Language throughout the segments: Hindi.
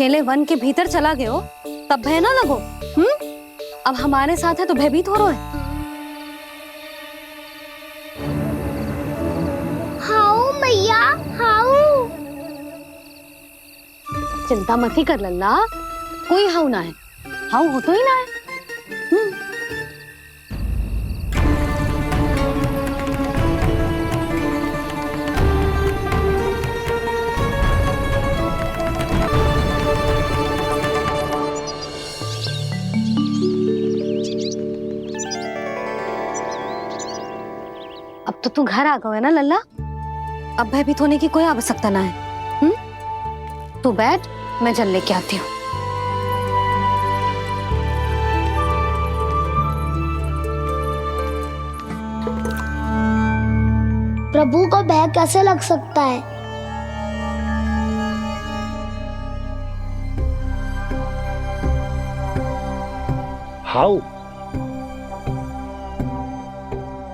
अकेले वन के भीतर चला गए हो तब भय ना लगो। अब हमारे साथ है तो भयभीत हो रहे हो। हाउ मैया हाउ। चिंता मत ही कर लल्ला, कोई हाउ ना है, हाउ हो तो ही ना है। अब तो तू घर आ गया है ना लल्ला, अब भयभीत होने की कोई आवश्यकता ना है। तू बैठ, मैं जल लेके आती हूँ। प्रभु को भय कैसे लग सकता है? हाउ?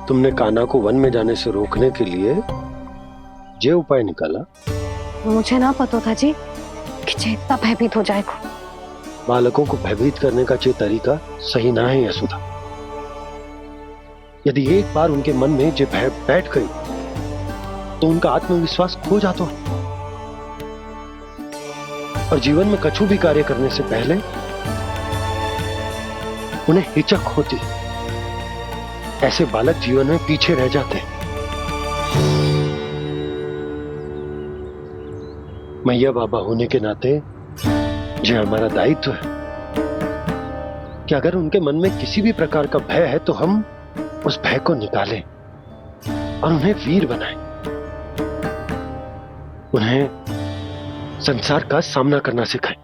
तुमने कान्हा को वन में जाने से रोकने के लिए ये उपाय निकाला? मुझे ना पता था जी कि जे इतना भयभीत हो जाएगा। बालकों को भयभीत करने का ये तरीका सही ना है यशोदा। यदि एक बार उनके मन में ये भय बैठ गई तो उनका आत्मविश्वास खो जाता है और जीवन में कछु भी कार्य करने से पहले उन्हें हिचक होती। ऐसे बालक जीवन में पीछे रह जाते हैं। मैया बाबा होने के नाते यह हमारा दायित्व है कि अगर उनके मन में किसी भी प्रकार का भय है तो हम उस भय को निकालें और उन्हें वीर बनाएं, उन्हें संसार का सामना करना सिखाएं।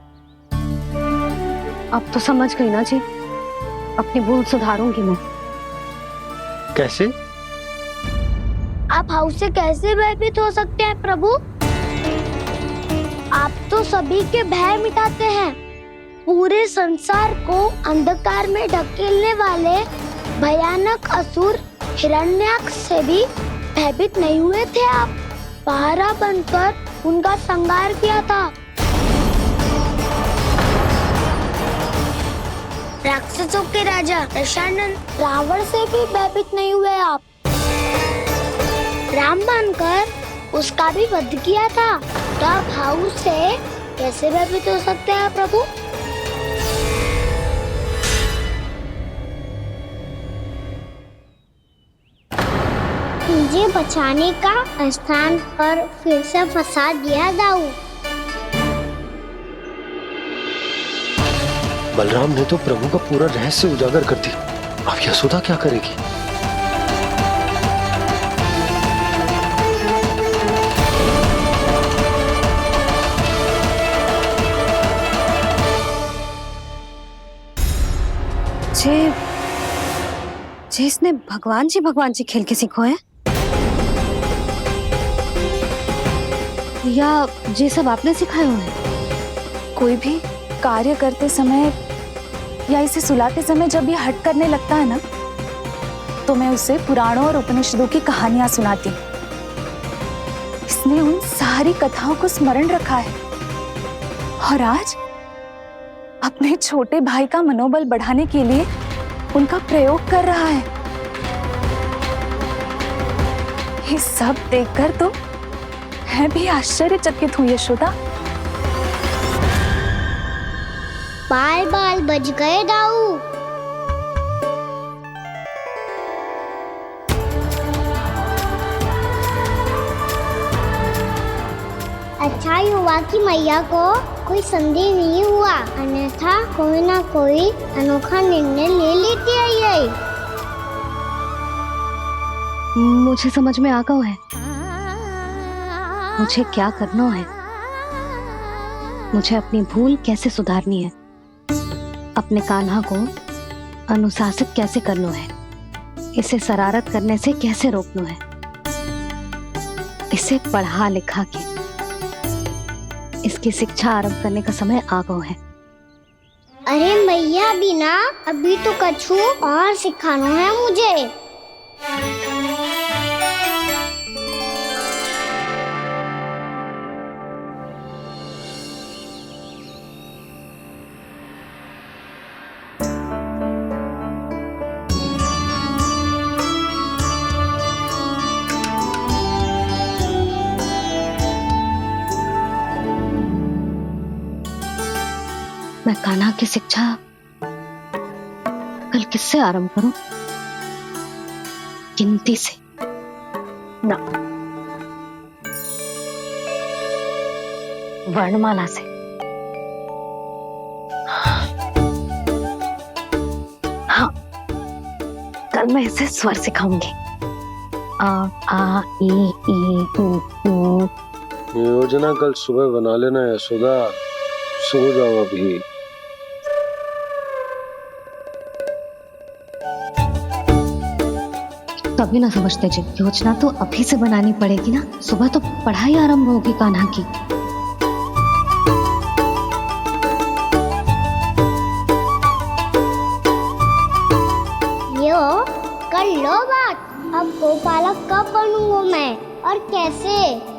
अब तो समझ गई ना जी, अपनी भूल सुधारूंगी मैं। कैसे? आप हाउ से कैसे भयभीत हो सकते हैं प्रभु? आप तो सभी के भय मिटाते हैं। पूरे संसार को अंधकार में ढकेलने वाले भयानक असुर हिरण्याक्ष से भी भयभीत नहीं हुए थे आप। पहरा बनकर उनका संहार किया था। राक्षसों के राजा दशानन रावण से भी भयभीत नहीं हुए आप। राम बनकर उसका भी वध किया था। तो आप हाउ से कैसे भयभीत हो सकते हैं प्रभु? मुझे बचाने का स्थान पर फिर से फंसा दिया दाऊ। बलराम ने तो प्रभु का पूरा रहस्य उजागर कर दिया। अब यशोदा क्या करेगी? जे इसने भगवान जी खेल के सीखो है या ये सब आपने सिखाए हुए हैं? कोई भी कार्य करते समय या इसे सुलाते समय जब ये हट करने लगता है ना, तो मैं उसे पुराणों और उपनिषदों की कहानियां सुनाती हूँ। इसने उन सारी कथाओं को स्मरण रखा है और आज अपने छोटे भाई का मनोबल बढ़ाने के लिए उनका प्रयोग कर रहा है। ये सब देखकर तो मैं भी आश्चर्यचकित हूँ यशोदा। बाल बाल बज गए दाऊ। अच्छा ही हुआ कि मैया को कोई संदेह नहीं हुआ, अन्यथा कोई ना कोई अनोखा निर्णय ले लेती है। मुझे समझ में आ गया है मुझे क्या करना है। मुझे अपनी भूल कैसे सुधारनी है, अपने कान्हा को अनुशासित कैसे करना है, इसे शरारत करने से कैसे रोकना है, इसे पढ़ा लिखा के इसकी शिक्षा आरंभ करने का समय आ गया है। अरे मैया बिना अभी तो कछु और सिखाना है मुझे। मैं कान्हा की शिक्षा कल किससे आरंभ करूं? गिनती से ना, वर्णमाला से। हाँ, कल मैं इसे स्वर सिखाऊंगी। आ आ ई ऊ ऊ। योजना कल सुबह बना लेना यशोदा, सो जाओ अभी। तभी ना समझते जी, योजना तो अभी से बनानी पड़ेगी ना, सुबह तो पढ़ाई आरंभ होगी कान्हा की। यो कर लो बात, अब गोपालक कब बनूंगा मैं और कैसे?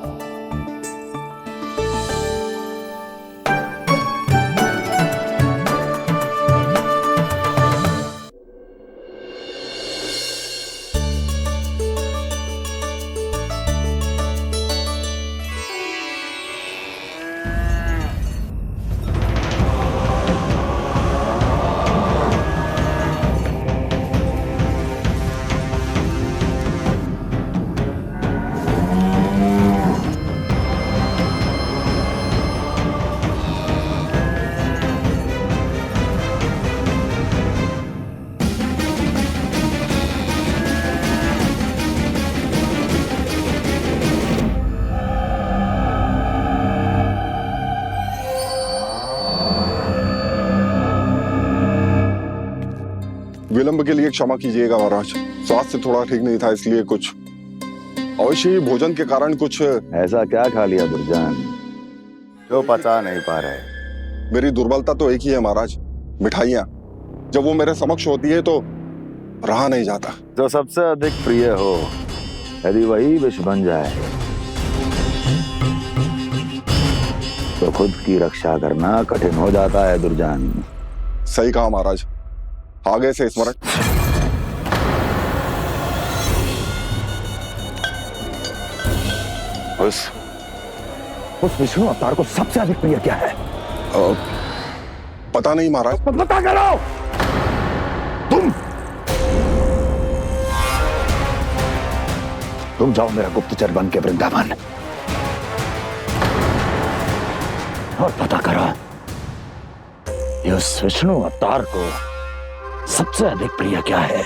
विलंब के लिए क्षमा कीजिएगा महाराज, स्वास्थ्य थोड़ा ठीक नहीं था, इसलिए कुछ अवश्य ही भोजन के कारण कुछ। ऐसा क्या खा लिया दुर्जन जो पचा नहीं पा रहे? मेरी दुर्बलता तो एक ही है महाराज, मिठाइयाँ। जब वो मेरे समक्ष होती है तो रहा नहीं जाता। जो सबसे अधिक प्रिय हो, यदि वही विष बन जाए तो खुद की रक्षा करना कठिन हो जाता है दुर्जन। सही कहा महाराज, आगे से स्मरण। उस विष्णु अवतार को सबसे अधिक प्रिय क्या है? पता नहीं महाराज। पता करो। तुम जाओ मेरा गुप्तचर बन के वृंदावन और पता करो इस विष्णु अवतार को सबसे अधिक प्रिय क्या है।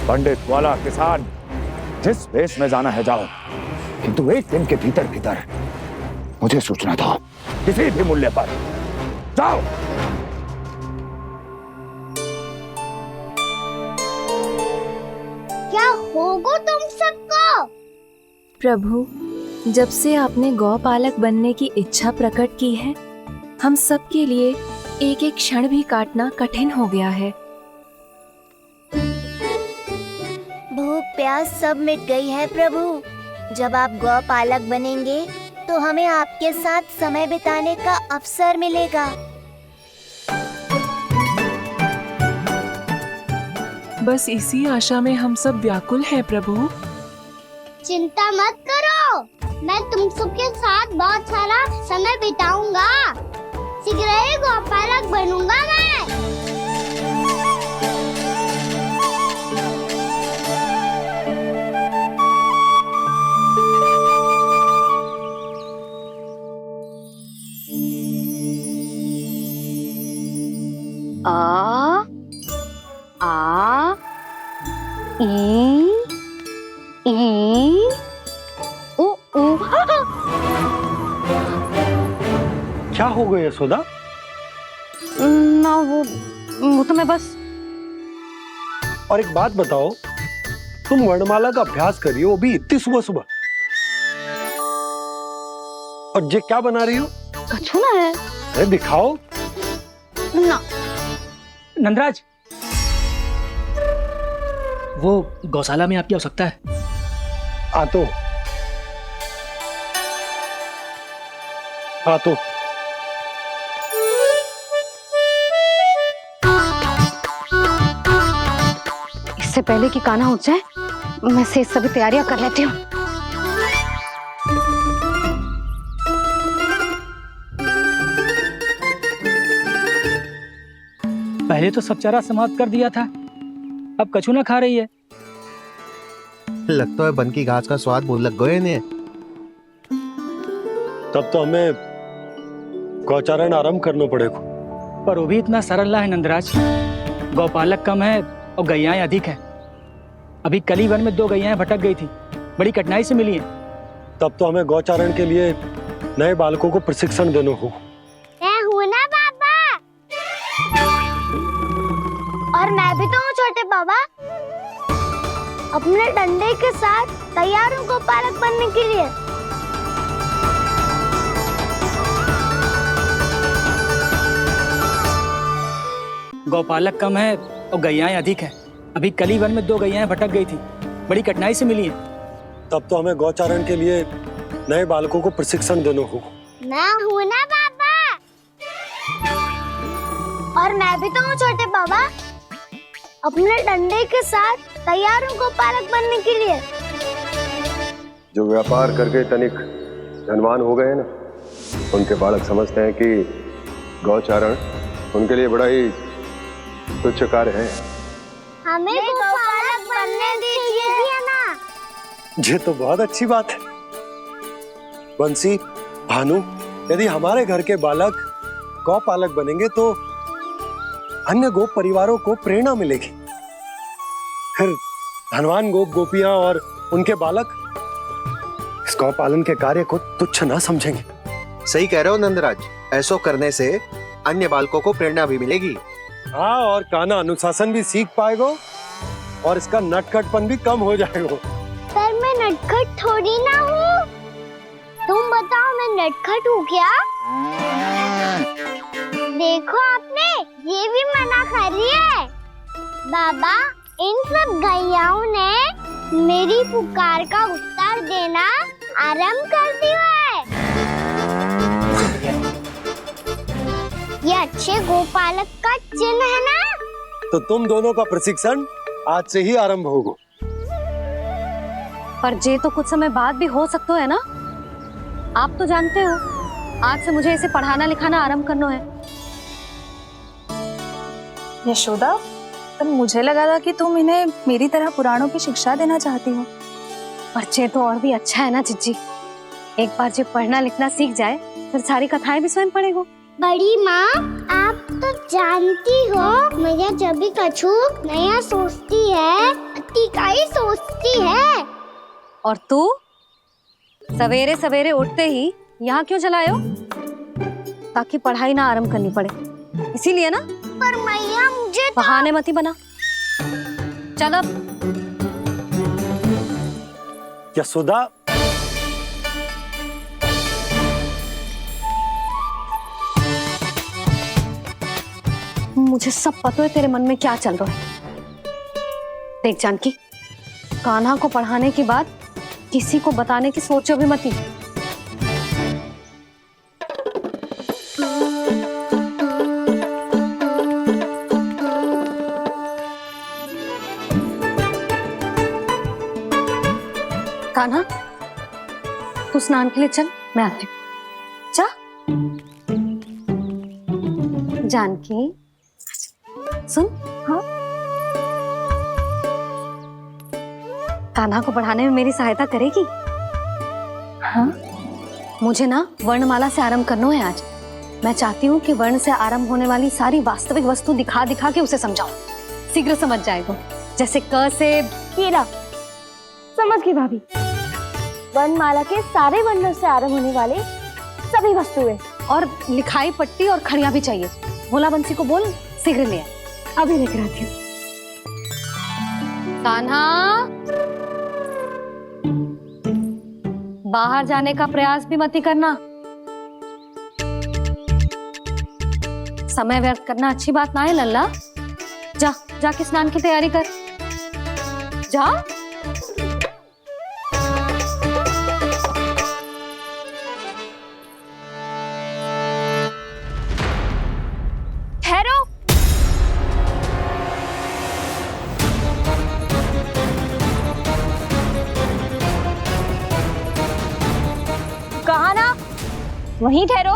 पंडित वाला किसान, जिस वेश में जाना है जाओ, किंतु एक दिन के भीतर भीतर मुझे सूचना दो, किसी भी मूल्य पर। जाओ। क्या होगा तुम सबको? प्रभु, जब से आपने गौपालक बनने की इच्छा प्रकट की है, हम सब के लिए एक एक क्षण भी काटना कठिन हो गया है। भूख प्यास सब मिट गई है प्रभु। जब आप गौपालक बनेंगे तो हमें आपके साथ समय बिताने का अवसर मिलेगा। बस इसी आशा में हम सब व्याकुल हैं प्रभु। चिंता मत करो, मैं तुम सबके साथ बहुत सारा समय बिताऊंगा। शीघ्र ही गोपालक बनूंगा मैं। आ आ ई ऊ ऊ। क्या हो गया यशोदा? ना वो तो मैं बस। और एक बात बताओ, तुम वर्णमाला का अभ्यास कर रही हो, वो भी इतनी सुबह सुबह, और ये क्या बना रही हो? कछु ना है। अरे दिखाओ ना। नंदराज, वो गौशाला में आपकी आवश्यकता है। आ तो इससे पहले कि कान्हा उठ जाए, मैं से सभी तैयारियां कर लेती हूँ। पहले तो सब चारा समाप्त कर दिया था, अब कछु ना खा रही है। लगता है बन की घास का स्वाद भूल लग गए इन्हें। तब तो हमें गौचारण आरंभ करना पड़ेगा। पर वो भी इतना सरल ना है नंदराज। गौपालक कम है और गैयाएं अधिक है। अभी कली वन में 2 गैयाएं भटक गई थी, बड़ी कठिनाई से मिली है। तब तो हमें गौचारण के लिए नए बालकों को प्रशिक्षण देना होगा। मैं हूँ ना बाबा, और मैं भी तो हूँ छोटे बाबा। अपने डंडे के साथ तैयार हूँ गौपालक बनने के लिए। गौपालक कम है और गैयाएं अधिक है। अभी कली वन में 2 गैयाएं भटक गई थी, बड़ी कठिनाई से मिली है। तब तो हमें गौचारण के लिए नए बालकों को प्रशिक्षण देना होगा। मैं हूँ ना बाबा, और मैं भी तो हूँ छोटे बाबा। अपने डंडे के साथ तैयार हूँ गौपालक बनने के लिए। जो व्यापार करके तनिक धनवान हो गए ना, उनके बालक समझते हैं कि गौचारण उनके लिए बड़ा ही तुच्छ कार्य है। हमें गौपालक बनने दीजिए ना। ये तो बहुत अच्छी बात है। बंसी, भानु, यदि हमारे घर के बालक गौपालक बनेंगे तो अन्य गोप परिवारों को प्रेरणा मिलेगी। फिर धनवान गोप गोपियां और उनके बालक इस गौपालन के कार्य को तुच्छ ना समझेंगे। सही कह रहे हो नंदराज, ऐसा करने से अन्य बालकों को प्रेरणा भी मिलेगी। हाँ, और कान्हा अनुशासन भी सीख पाएगा और इसका नटखटपन भी कम हो जाएगा। पर मैं नटखट थोड़ी ना हूँ। तुम बताओ, मैं नटखट हूँ क्या? देखो आपने ये भी मना कर रही है। बाबा, इन सब गैयाओं ने मेरी पुकार का उत्तर देना आरंभ कर दिया है। ये अच्छे गोपालक का चिन्ह है ना? तो तुम दोनों का प्रशिक्षण आज से ही आरंभ होगा। पर जे तो कुछ समय बाद भी हो सकता है ना। आप तो जानते हो, आज से मुझे इसे पढ़ाना लिखाना आरंभ करना है। यशोदा, पर मुझे लगा था कि तुम इन्हें मेरी तरह पुराणों की शिक्षा देना चाहती हो। पर जे तो और भी अच्छा है ना जिज्जी। एक बार जब पढ़ना लिखना सीख जाए फिर सारी कथाएं भी स्वयं पढ़ेगा। बड़ी माँ, आप तो जानती हो मैया जब भी कछु नया सोचती है, अतिका ही सोचती है। और तू सवेरे सवेरे उठते ही यहाँ क्यों चलाए हो? ताकि पढ़ाई ना आरंभ करनी पड़े, इसीलिए ना। पर मैया मुझे बहाने मत ही बना। चल अब। यशोदा, मुझे सब पता है तेरे मन में क्या चल रहा है। देख जानकी, कान्हा को पढ़ाने के बाद किसी को बताने की सोचो भी मत ही। कान्हा, तू स्नान के लिए चल, मैं आती हूँ। जा। जानकी, सुन। हाँ, कान्हा को पढ़ाने में मेरी सहायता करेगी? हाँ, मुझे ना वर्णमाला से आरंभ करना है आज। मैं चाहती हूँ कि वर्ण से आरंभ होने वाली सारी वास्तविक वस्तु दिखा दिखा के उसे समझाऊं। शीघ्र समझ जाएगा। जैसे क से कीड़ा। समझ गई भाभी। वर्णमाला के सारे वर्णों से आरंभ होने वाले सभी वस्तुएं, और लिखाई पट्टी और खड़िया भी चाहिए। भोला बंसी को बोल शीघ्र ले आए। अभी लेकर आती हूँ। कान्हा, बाहर जाने का प्रयास भी मत ही करना। समय व्यर्थ करना अच्छी बात ना है लल्ला। जा, जाके स्नान की तैयारी कर। जा। ठहरो। कहा ना, वहीं ठहरो।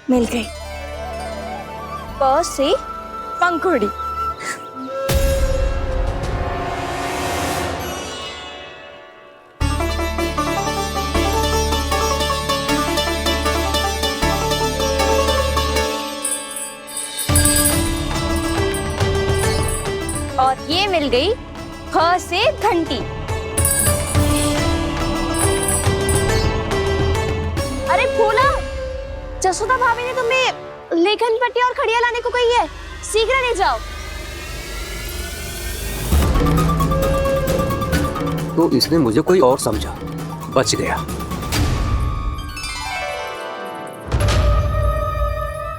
मिल गई। प से पंखुड़ी। और ये मिल गई ख से घंटी। अरे फूला, जसोदा भाभी ने तुम्हें लेखन पट्टी और खड़िया लाने को कही है, शीघ्र ले जाओ। तो इसने मुझे कोई और समझा, बच गया।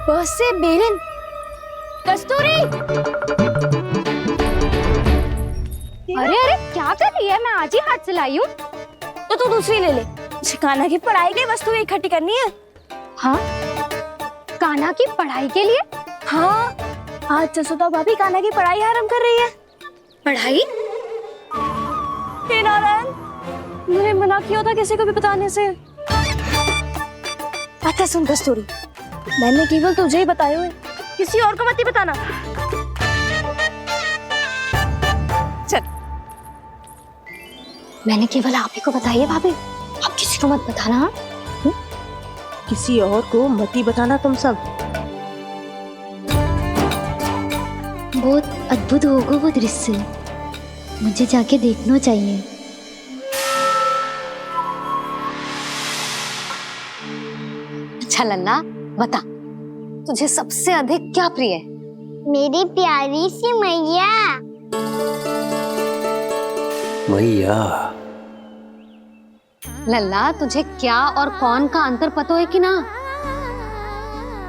बस से बेलन। कस्तूरी, अरे अरे क्या कर रही है? मैं आज ही हाथ से लाई हूँ। तो तू दूसरी ले ले। कान्हा की पढ़ाई की वस्तु इकट्ठी करनी है। हाँ, कान्हा की पढ़ाई के लिए? हाँ, आज जसोदा भाभी कान्हा की पढ़ाई आरंभ कर रही है। पढ़ाई? हे नारायण, मैंने मना किया था किसी को भी बताने से। अच्छा सुन कस्तूरी, मैंने केवल तुझे ही बताए हुए, किसी और को मत ही बताना। चल। मैंने केवल आप ही को बताई है भाभी, आप किसी को मत बताना। हाँ? किसी और को मत ही बताना तुम सब। बहुत अद्भुत होगा वो दृश्य, मुझे जाके देखना चाहिए। अच्छा लल्ला, बता तुझे सबसे अधिक क्या प्रिय है? मेरी प्यारी सी मैया। मैया, लल्ला, तुझे क्या और कौन का अंतर पता है कि ना?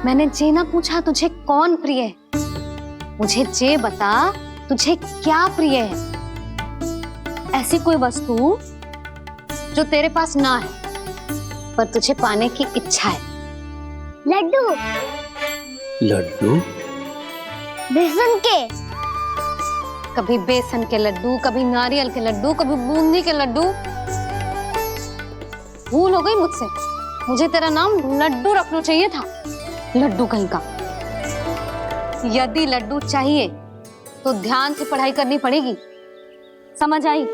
मैंने जे ना पूछा तुझे कौन प्रिय है, मुझे जे बता तुझे क्या प्रिय है। ऐसी कोई वस्तु जो तेरे पास ना है पर तुझे पाने की इच्छा है। लड्डू। लड्डू? बेसन के। कभी बेसन के लड्डू, कभी नारियल के लड्डू, कभी बूंदी के लड्डू। भूल हो गई मुझसे, मुझे तेरा नाम लड्डू रखना चाहिए था। लड्डू कहीं का। यदि लड्डू चाहिए तो ध्यान से पढ़ाई करनी पड़ेगी, समझ आई?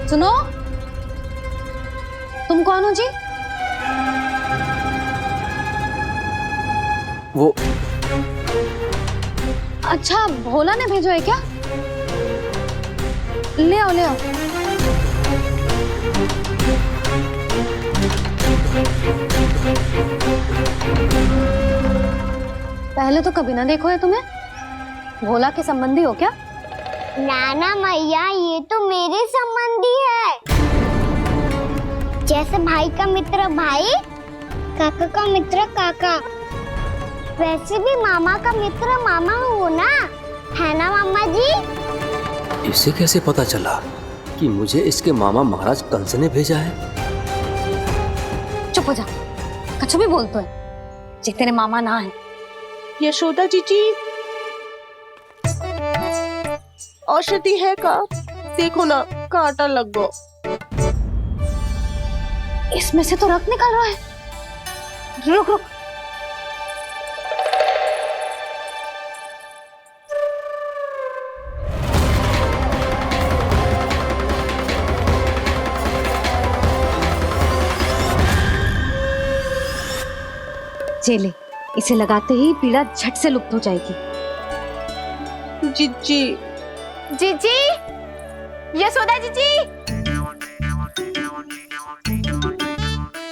सुनो, तुम कौन हो जी? वो अच्छा, भोला ने भेजो है क्या? ले आओ, ले आओ। पहले तो कभी ना देखो है तुम्हें। भोला के संबंधी हो क्या? नाना मैया, ये तो मेरे संबंधी है। जैसे भाई का मित्र भाई, काका का मित्र काका, वैसे भी मामा का मित्र मामा हो ना, है ना मामा जी? इसे कैसे पता चला कि मुझे इसके मामा महाराज कंस ने भेजा है? चुप हो जा, कछु भी बोलते है, जे तेरे मामा ना है। यशोदा जीजी, औषधि है का? देखो ना, कांटा लग गो। इसमें से तो रक्त निकल रहा है। रुक रुक। चले, इसे लगाते ही पीड़ा झट से लुप्त हो जाएगी। जीजी, जीजी, यशोदा जीजी,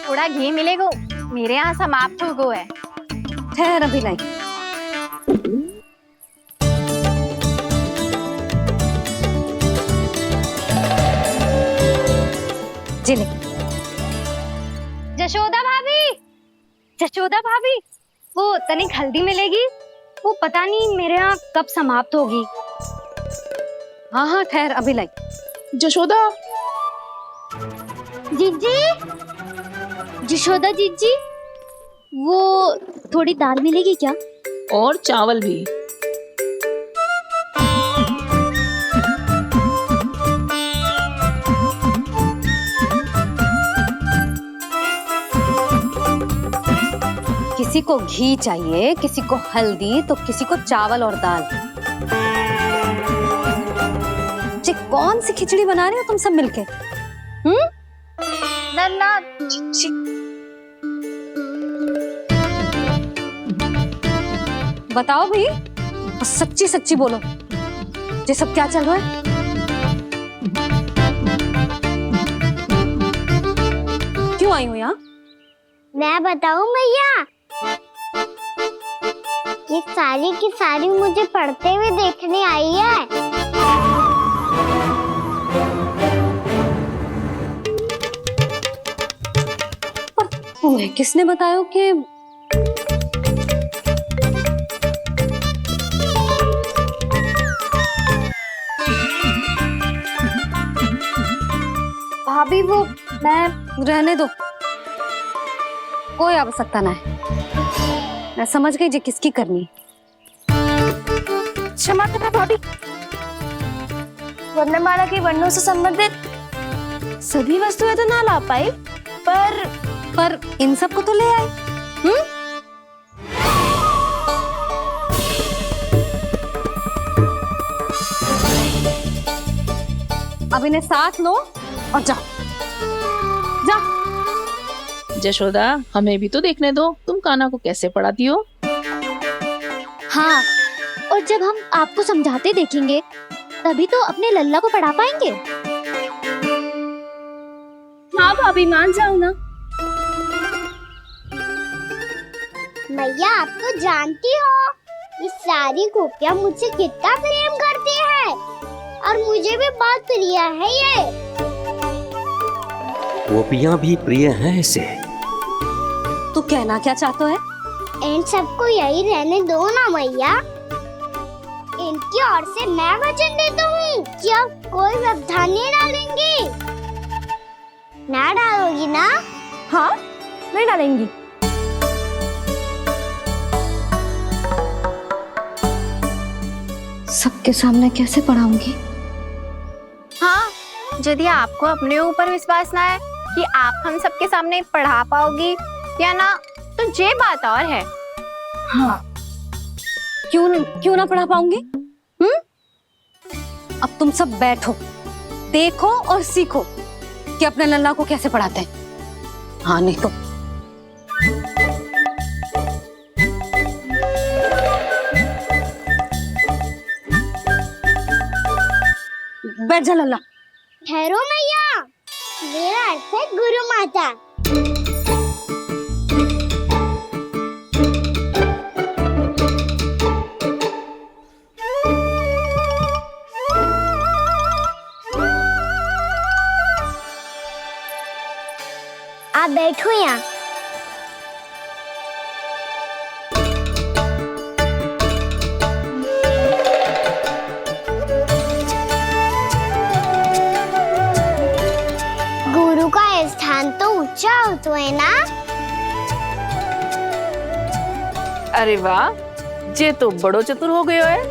थोड़ा घी मिलेगा, मेरे यहाँ समाप्त हो गया है। ठहर, अभी लाई। जिले। जशोदा भाभी, जशोदा भाभी, वो तनिक हल्दी मिलेगी? वो पता नहीं मेरे यहाँ कब समाप्त होगी। हाँ हाँ, ठहर, अभी लाई। जशोदा, जीजी, जशोदा जीजी, वो थोड़ी दाल मिलेगी क्या? और चावल भी। किसी को घी चाहिए, किसी को हल्दी, तो किसी को चावल और दाल। जी कौन सी खिचड़ी बना रहे हो तुम सब मिलके? नन्ना बताओ भाई, और सच्ची सच्ची बोलो, ये सब क्या चल रहा है? क्यों आई हो यहाँ? मैं बताऊं भैया, ये सारी की सारी मुझे पढ़ते हुए देखने आई है। तुम्हें किसने बताया कि भाभी? वो मैं रहने दो, कोई आवश्यकता ना है। मैं समझ गई जी किसकी करनी। क्षमा करना भाभी, वर्णमाला के वर्णों से संबंधित सभी वस्तुएं तो ना ला पाई, पर इन सब को तो ले आए। अब इन्हें साथ लो और जाओ। जा। जशोदा, हमें भी तो देखने दो तुम कान्हा को कैसे पढ़ाती हो। हाँ, और जब हम आपको समझाते देखेंगे तभी तो अपने लल्ला को पढ़ा पाएंगे। हाँ भाभी, मान जाओ ना। मैया, आप तो जानती हो ये सारी गोपियां मुझसे कितना प्रेम करती है, और मुझे भी बहुत प्रिय है ये। गोपियां भी प्रिय हैं इसे। तू कहना क्या चाहता है? इन सबको यही रहने दो ना मैया। इनकी ओर से मैं वचन देता हूँ कि अब कोई व्यवधान नहीं डालेंगी। ना डालोगी ना? हाँ, नहीं डालेंगी। सबके सामने कैसे पढ़ाऊंगी? हाँ, यदि आपको अपने ऊपर विश्वास ना है कि आप हम सबके सामने पढ़ा पाओगी या ना, तो ये बात और है। हाँ, क्यों ना पढ़ा पाऊंगी? अब तुम सब बैठो, देखो और सीखो कि अपने लल्ला को कैसे पढ़ाते हैं। हाँ, नहीं तो बैठ जा लल्ला। ठहरो मैया, मेरा अर्थ है गुरु माता। आप बैठो यहाँ। गुरु का स्थान तो ऊंचा होता है ना? अरे वाह, जे तो बड़ो चतुर हो गयो है।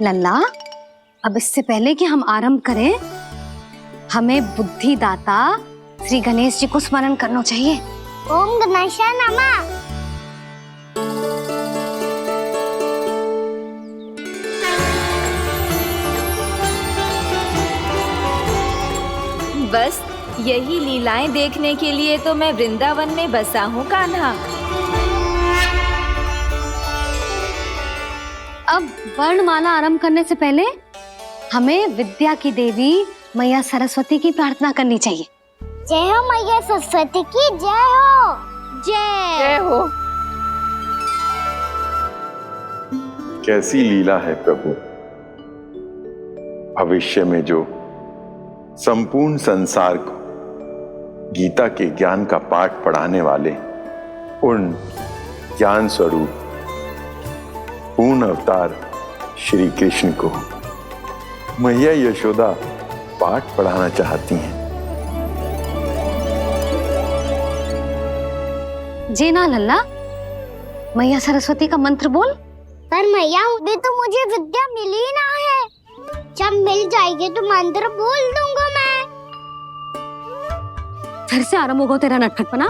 लल्ला, अब इससे पहले कि हम आरंभ करें, हमें बुद्धिदाता श्री गणेश जी को स्मरण करना चाहिए। ओम गणेशाय नमः। बस यही लीलाएं देखने के लिए तो मैं वृंदावन में बसा हूँ कान्हा। अब वर्णमाला आरंभ करने से पहले हमें विद्या की देवी मैया सरस्वती की प्रार्थना करनी चाहिए। जय हो मैया सरस्वती की, जय हो। जय हो। कैसी लीला है प्रभु। भविष्य में जो संपूर्ण संसार को गीता के ज्ञान का पाठ पढ़ाने वाले उन ज्ञान स्वरूप पूर्ण अवतार श्री कृष्ण को मैया यशोदा पाठ पढ़ाना चाहती हैं। जी ना लल्ला, मैया सरस्वती का मंत्र बोल। पर मैया, अभी तो मुझे विद्या मिली ना है। जब मिल जाएगी तो मंत्र बोल दूंगा मैं। फिर से आरंभ होगा तेरा नटखटपना।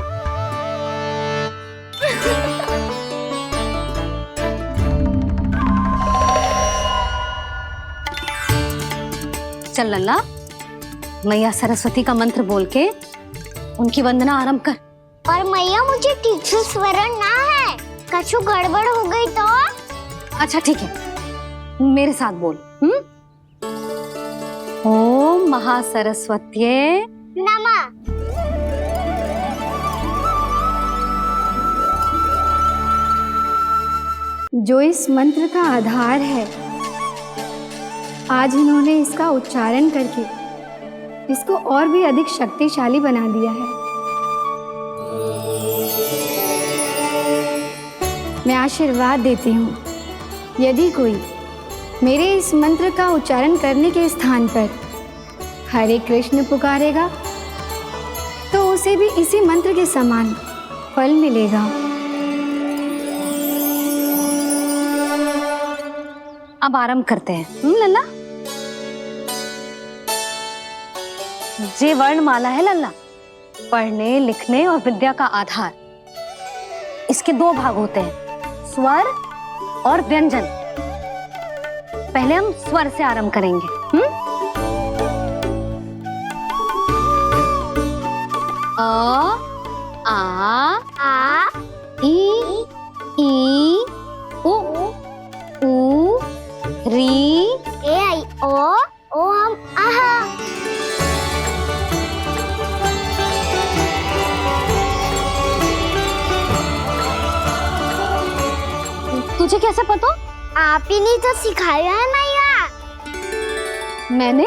चल लल्ला, मैया सरस्वती का मंत्र बोल के उनकी वंदना आरंभ कर। और मैया मुझे ठीक से स्मरण ना है, कछु गड़बड़ हो गई तो? अच्छा ठीक है, मेरे साथ बोल। ओम महासरस्वत्ये नमः। जो इस मंत्र का आधार है, आज इन्होंने इसका उच्चारण करके इसको और भी अधिक शक्तिशाली बना दिया है। मैं आशीर्वाद देती हूँ, यदि कोई मेरे इस मंत्र का उच्चारण करने के स्थान पर हरे कृष्ण पुकारेगा तो उसे भी इसी मंत्र के समान फल मिलेगा। अब आरंभ करते हैं। लल्ला, जे वर्णमाला है लल्ला, पढ़ने लिखने और विद्या का आधार। इसके दो भाग होते हैं, स्वर और व्यंजन। पहले हम स्वर से आरंभ करेंगे। अ, आ, ई, उ, री, ए आई ओ हम आहा। तुझे कैसे पता? आप ही नहीं तो सिखाया है मैया। मैंने?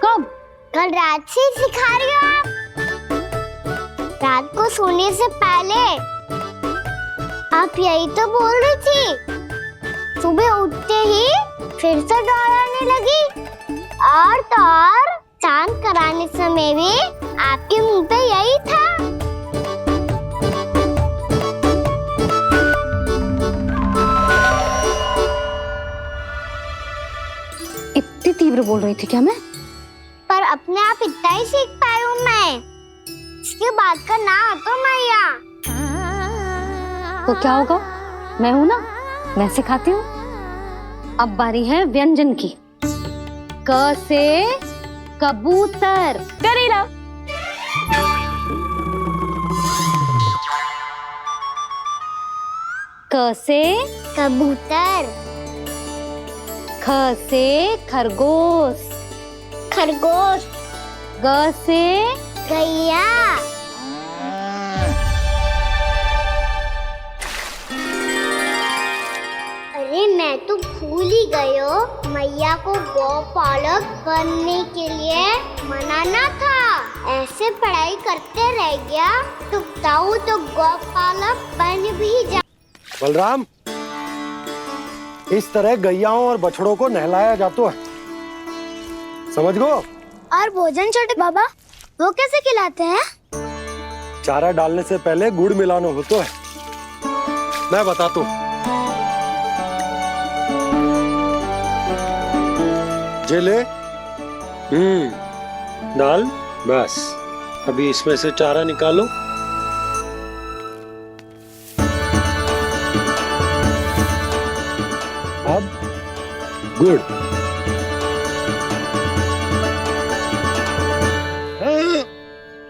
कब? कल रात से ही सिखा रही हो आप। रात को सोने से पहले आप यही तो बोल रही थी। सुबह उठते ही फिर से दोहराने लगी, और तो और स्नान कराने समय भी आपके मुंह पे यही था। इतनी तीव्र बोल रही थी क्या मैं? पर अपने आप इतना ही सीख पाई हूँ मैं। इसके बाद का ना तो मैया। तो क्या होगा? मैं हूं ना, मैं सिखाती हूँ। अब बारी है व्यंजन की। क से कबूतर। करेला। क से कबूतर। ख से खरगोश। खरगोश। ग से गैया। अरे मैं तो भूल ही गई हो, मैया को गौपालक बनने के लिए मनाना था। ऐसे पढ़ाई करते रह गया तो ताऊ तो गौपालक बन भी जा। बलराम, इस तरह गैयाओं और बछड़ों को नहलाया जाता है, समझ गो? और भोजन छोटे बाबा, वो कैसे खिलाते हैं? चारा डालने से पहले गुड़ मिलाना होता है। मैं बताता हूँ। जे ले, डाल, बस। अभी इसमें से चारा निकालो। अब गुड़।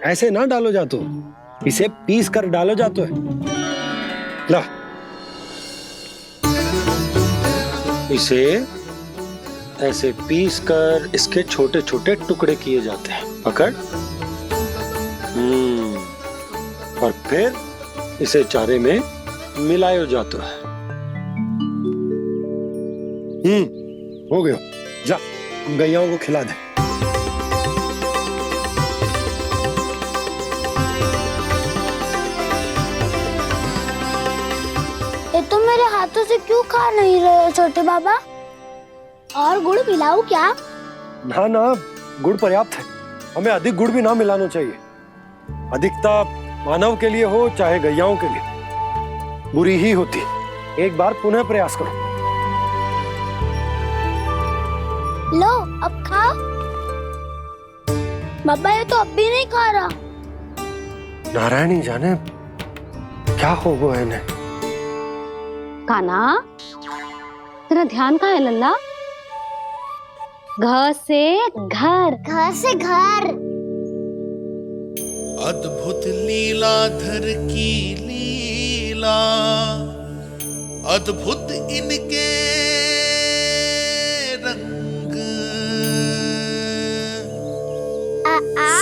ऐसे ना डालो जातो, इसे पीस कर डालो जातो है। ला, इसे ऐसे पीस कर इसके छोटे छोटे टुकड़े किए जाते हैं। पकड़। और फिर इसे चारे में मिलाया जाता है। हो गया। जा, गैयाओं को खिला दे। ये तो मेरे हाथों से क्यों खा नहीं रहे हो छोटे बाबा? और गुड़ मिलाऊं क्या? ना ना, गुड़ पर्याप्त है। हमें अधिक गुड़ भी ना मिलाना चाहिए। अधिकता मानव के लिए हो चाहे गैयाओं के लिए बुरी ही होती। एक बार पुनः प्रयास करो। लो, अब खाओ। बाबा ये तो अब भी नहीं खा रहा। नारायणी जाने क्या हो गया है इन्हें। कान्हा, तेरा ध्यान कहाँ है लल्ला? घर से घर, घर से घर। अद्भुत लीलाधर की लीला, अद्भुत इनके रंग,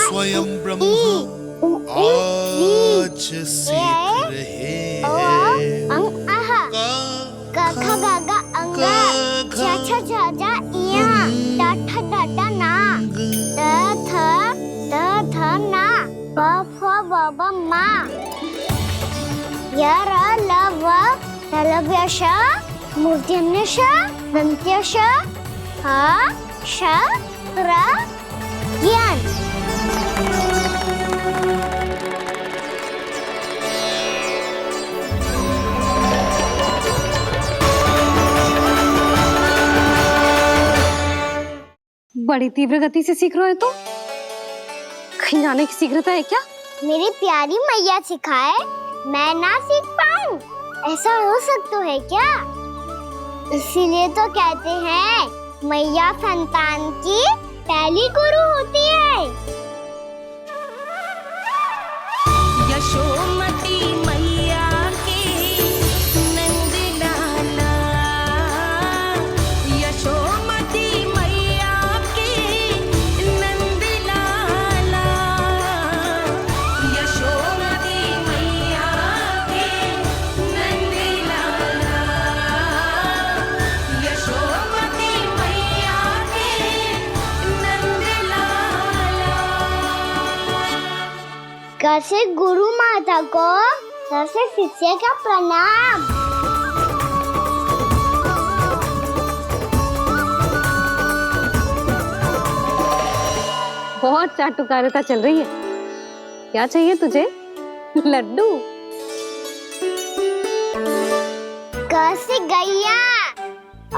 स्वयं ब्रह्मा आज सीख रहे हैं। गा गा गा अंगा, छा छा छा जा इया, टा ठा टा टा ना, द थ ना, ब फ ब ब मा, य र ल व ललव्य श, मूर्धन्य श, दन्त्य श, ह श र ज्ञान। बड़ी तीव्र गति से सीख रहे हो तो कहीं जाने की शीघ्रता है क्या? मेरी प्यारी मैया सिखाए, मैं ना सीख पाऊं, ऐसा हो सकता है क्या? इसीलिए तो कहते हैं मैया संतान की पहली गुरु होती है। यशोमती मैया के नंद लाला, यशोमती मैया के नंद लाला, यशोमती मैया के नंद लाला, यशोमती मैया के नंद लाला। कैसे गुरु माता को, कैसे शिष्य का प्रणाम। बहुत चाटुकारिता चल रही है। क्या चाहिए तुझे? लड्डू? कैसे गैया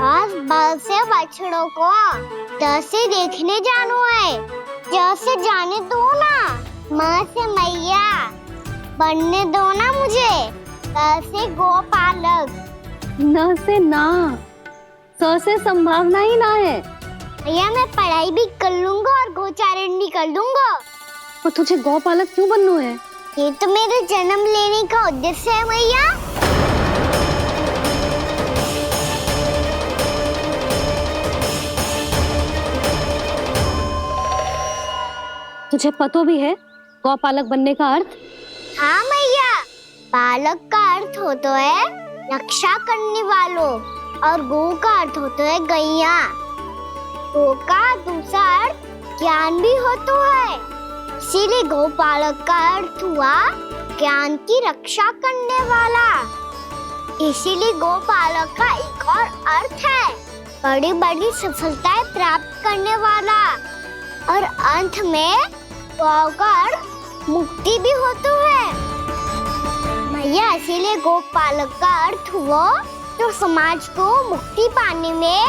आज बाल से बछड़ों को कैसे देखने जानो है, जैसे जाने दो ना, माँ से मैया बनने दो ना मुझे, कैसे गोपालक। न से ना, स से संभावना ही ना है। भैया मैं पढ़ाई भी कर लूंगा और गोचारण भी कर लूंगा। और तुझे गौपालक क्यों बनना है? ये तो मेरे जन्म लेने का उद्देश्य है भैया। तुझे पता भी है गौपालक बनने का अर्थ? हाँ मैया, पालक का अर्थ होता है रक्षा करने वालों, और गौ का अर्थ होता है गैया। गौ का दूसरा अर्थ ज्ञान भी होता है, इसीलिए गौपालक का अर्थ हुआ ज्ञान की रक्षा करने वाला। इसीलिए गौपालक का एक और अर्थ है बड़ी बड़ी सफलताएं प्राप्त करने वाला, और अंत में गौ का अर्थ मुक्ति भी होता है। भैया इसीलिए गोपालक का अर्थ हुआ जो समाज को मुक्ति पाने में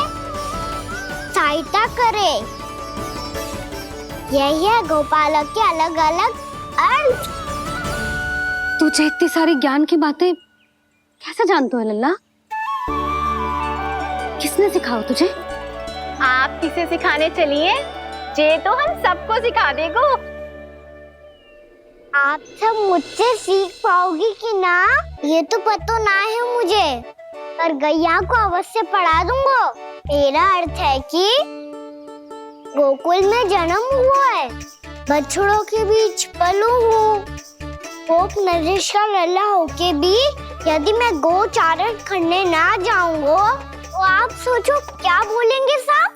सहायता करे। यही है गोपालक के अलग अलग अर्थ। तुझे इतनी सारी ज्ञान की बातें कैसे जानते हो लल्ला? किसने सिखाओ तुझे? आप किसे सिखाने चलिए, जे तो हम सबको सिखा देगो। आप सब मुझसे सीख पाओगी कि ना, ये तो पता ना है मुझे, पर गैया को अवश्य पढ़ा दूंगा। मेरा अर्थ है कि गोकुल में जन्म हुआ है, बछड़ों के बीच पलू हूँ, गोप नरेश का लल्ला होके भी यदि मैं गोचारण करने ना जाऊंगा तो आप सोचो क्या बोलेंगे साहब?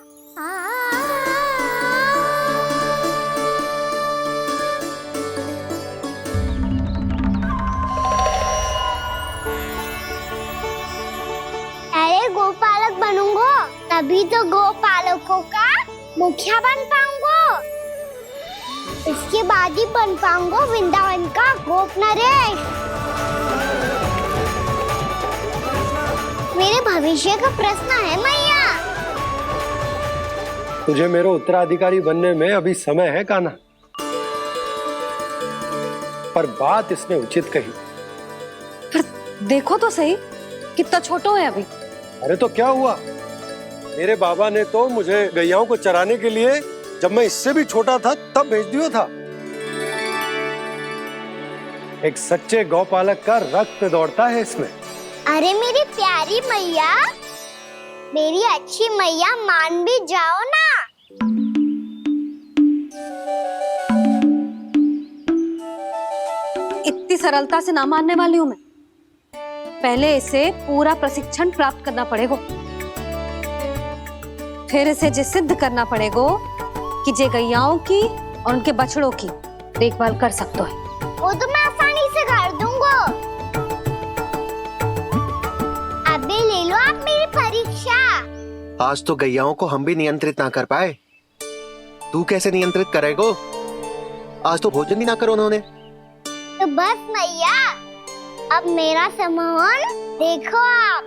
अरे गोपालक बनूंगा तभी तो गोपालकों का मुखिया बन पाऊंगा, इसके बाद ही बन पाऊंगा वृंदावन का गोप नरेश। मेरे भविष्य का प्रश्न है मैया। तुझे मेरे उत्तराधिकारी बनने में अभी समय है कान्हा। पर बात इसने उचित कही। देखो तो सही, कितना छोटो है अभी। अरे तो क्या हुआ, मेरे बाबा ने तो मुझे गैयाओं को चराने के लिए जब मैं इससे भी छोटा था तब भेज दिया था। एक सच्चे गौपालक का रक्त दौड़ता है इसमें। अरे मेरी प्यारी मैया, मेरी अच्छी मैया, मान भी जाओ ना। इतनी सरलता से ना मानने वाली हूं मैं। पहले इसे पूरा प्रशिक्षण प्राप्त करना पड़ेगा, फिर इसे जे सिद्ध करना पड़ेगा कि जे गैयाओं की और उनके बछड़ों की देखभाल कर सकते है। वो तो मैं आसानी से कर दूंगा। अबे ले लो आप मेरी परीक्षा। आज तो गैयाओं को हम भी नियंत्रित ना कर पाए, तू कैसे नियंत्रित करेगो? आज तो भोजन ही ना करो उन्होंने। तो बस मैया, अब मेरा सम्मान देखो आप।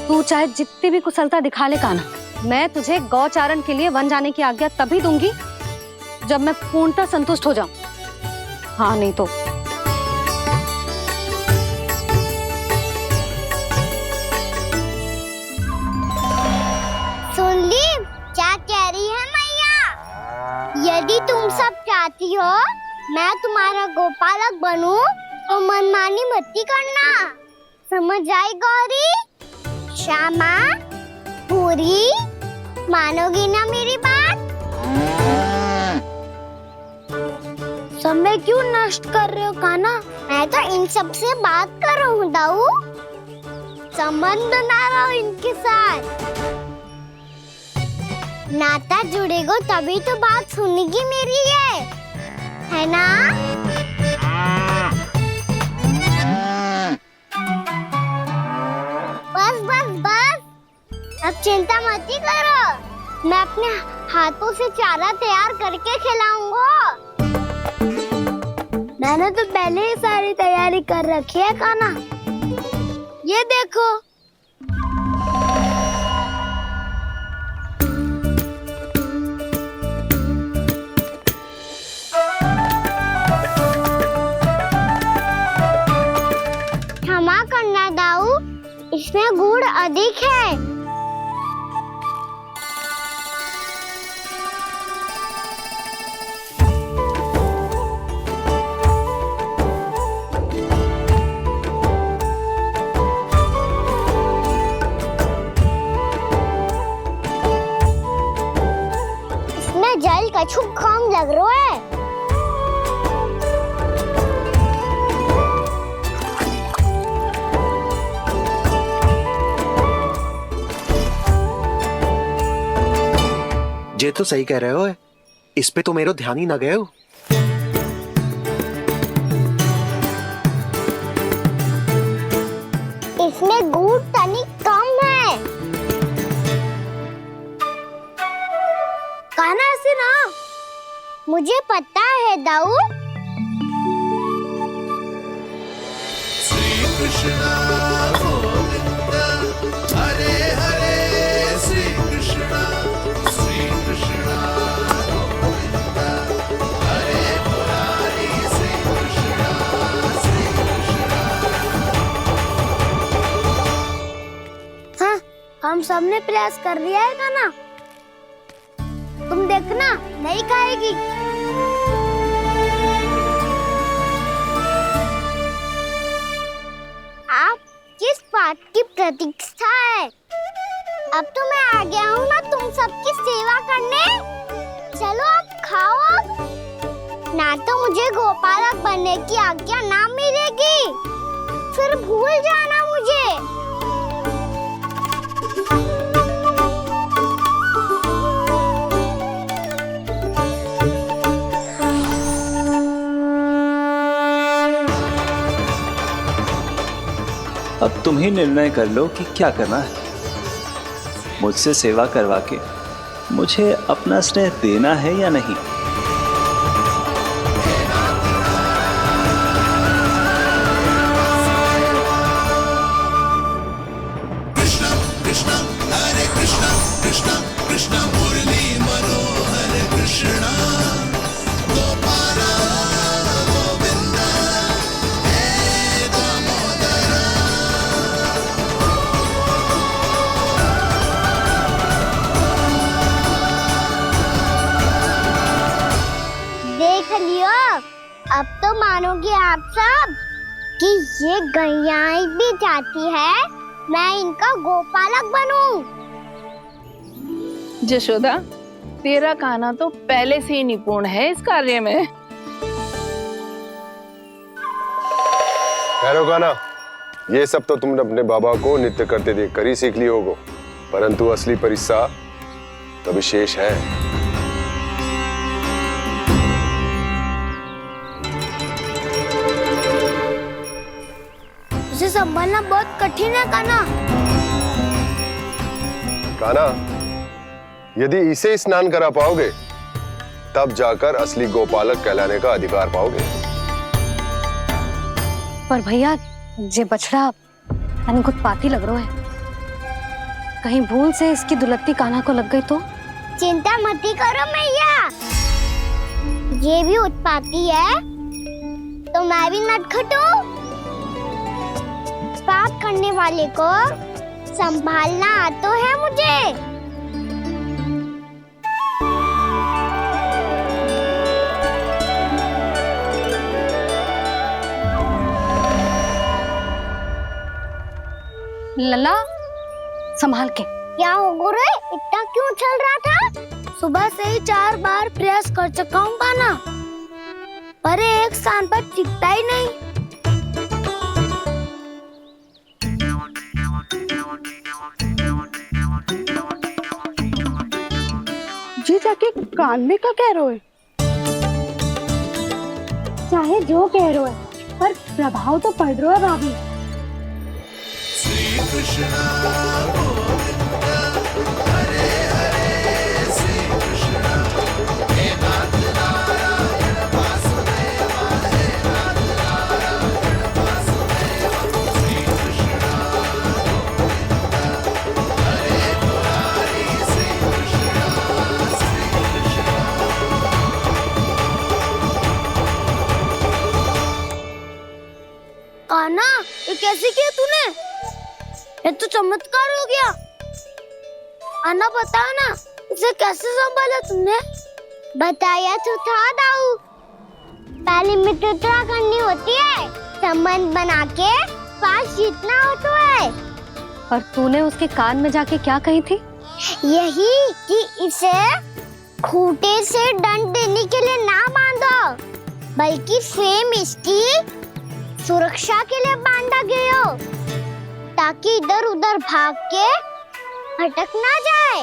तू चाहे जितनी भी कुशलता दिखा ले कान्हा, मैं तुझे गौचारण के लिए वन जाने की आज्ञा तभी दूंगी जब मैं पूर्णतः संतुष्ट हो जाऊं। हाँ नहीं तो सुन ली क्या कह रही है मैया? यदि तुम सब चाहती हो मैं तुम्हारा गोपालक बनूं तो मनमानी मत करना, समझ आई गौरी? श्यामा, पूरी, मानोगी ना मेरी बात? समय क्यों नष्ट कर रहे हो कान्हा? मैं तो इन सब से बात कर रहा हूँ दाऊ, संबंध बना रहा हूँ इनके साथ। नाता जुड़ेगा तभी तो बात सुनेगी मेरी है ना? बस बस बस, अब चिंता मत ही करो, मैं अपने हाथों से चारा तैयार करके खिलाऊंगा। मैंने तो पहले ही सारी तैयारी कर रखी है कान्हा, ये देखो। क्षमा करना दाऊ, इसमें गुड़ अधिक है। इसमें जल कछु कम लग रहा है। ये तो सही कह रहे हो, इस पे तो मेरो ध्यान ही ना गए हो। इसमें गुड़ तनिक कम है। कान्हा ऐसे ना, मुझे पता है दाऊ। श्री कृष्णा गोविंद हरे हरे, श्री कृष्णा गोविंद हरे मुरारी, श्री कृष्णा हाँ, हम सबने प्रयास कर दिया है कान्हा, तुम देखना नहीं खाएगी। आप किस बात की प्रतीक्षा है? अब तो मैं आ गया हूँ ना तुम सबकी सेवा करने। चलो अब खाओ अब। ना तो मुझे गोपालक बनने की आज्ञा ना मिलेगी, फिर भूल जाना मुझे। अब तुम ही निर्णय कर लो कि क्या करना है। मुझसे सेवा करवा के मुझे अपना स्नेह देना है या नहीं। बल्कि ये गैयाएं भी चाहती है मैं इनका गोपालक बनूं। जशोदा, तेरा कान्हा तो पहले से ही निपुण है इस कार्य में। ठहरो कान्हा, ये सब तो तुमने अपने बाबा को नृत्य करते देख कर ही सीख ली होगो, परंतु असली परिस्सा तो विशेष है। उसे संभालना बहुत कठिन है कान्हा। कान्हा, यदि इसे स्नान करा पाओगे तब जाकर असली गोपालक कहलाने का अधिकार पाओगे। पर भैया ये बछड़ा यानी उत्पाती लग रहा है, कहीं भूल से इसकी दुलत्ती कान्हा को लग गई तो? चिंता मत करो मैया, ये भी उत्पाती है तो मैं भी नटखट हूँ। पाप करने वाले को संभालना आता है मुझे। लला संभाल के। क्या हो गुरु, इतना क्यों चल रहा था? सुबह से ही 4 बार प्रयास कर चुका हूँ कान्हा, पर एक स्थान पर टिकता ही नहीं। जी जाके कान में का कह रहे हो? चाहे जो कह रहे हो, पर प्रभाव तो पड़ रहा है भाभी। श्री कृष्ण गोविंद हरे हरे श्री कृष्ण हे नाथ नारायण वासुदेव हे नाथ नारायण वासुदेव श्री कृष्ण गोविंद हरे मुरारी श्री कृष्ण कान्हा, ये कैसे किया तूने? ये तो चमत्कार हो गया। अन्ना बता ना, इसे कैसे संभाला तुमने? बताया तो था दाऊ, पहले मित्रता करनी होती है, संबंध बना के पास जीतना होता है। और तूने उसके कान में जाके क्या कही थी? यही कि इसे खूंटे से दंड देने के लिए ना बांधो, बल्कि स्वयं इसकी सुरक्षा के लिए बांधा गया हो, ताकि इधर उधर भाग के भटक ना जाए।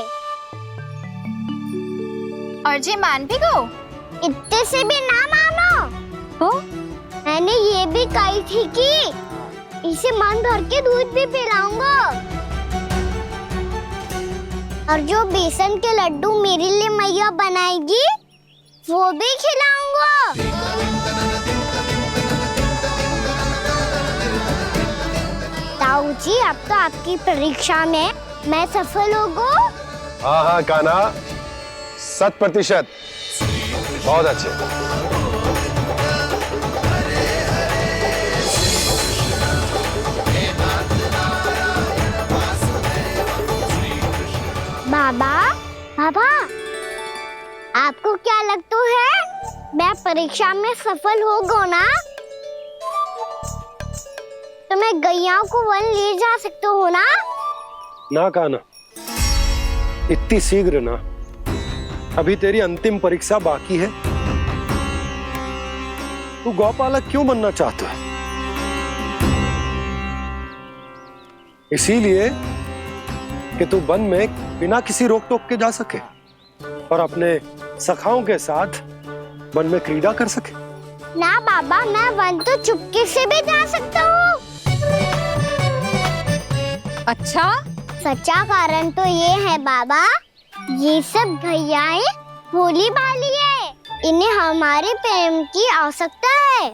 और जी मान भी गो? इतने से भी ना मानो। तो मैंने ये भी कही थी कि इसे मन भर के दूध भी पिलाऊंगा, और जो बेसन के लड्डू मेरे लिए मैया बनाएगी वो भी खिलाऊंगा। ताऊ जी, अब तो आपकी परीक्षा में मैं सफल होगा। हाँ हाँ कान्हा, 100%। बहुत अच्छे। बाबा, बाबा, आपको क्या लगता है मैं परीक्षा में सफल होगा ना? तो मैं गैयाओं को वन ले जा सकता हूँ ना? ना कान्हा, इतनी शीघ्र ना, अभी तेरी अंतिम परीक्षा बाकी है। तू गौपालक क्यों बनना चाहता है? इसीलिए कि तू वन में बिना किसी रोक टोक के जा सके और अपने सखाओं के साथ वन में क्रीड़ा कर सके। ना बाबा, मैं वन तो चुपके से भी जा सकता हूँ। अच्छा, सच्चा कारण तो ये है बाबा, ये सब गैयाएं भोली भाली है, इन्हें हमारे प्रेम की आवश्यकता है,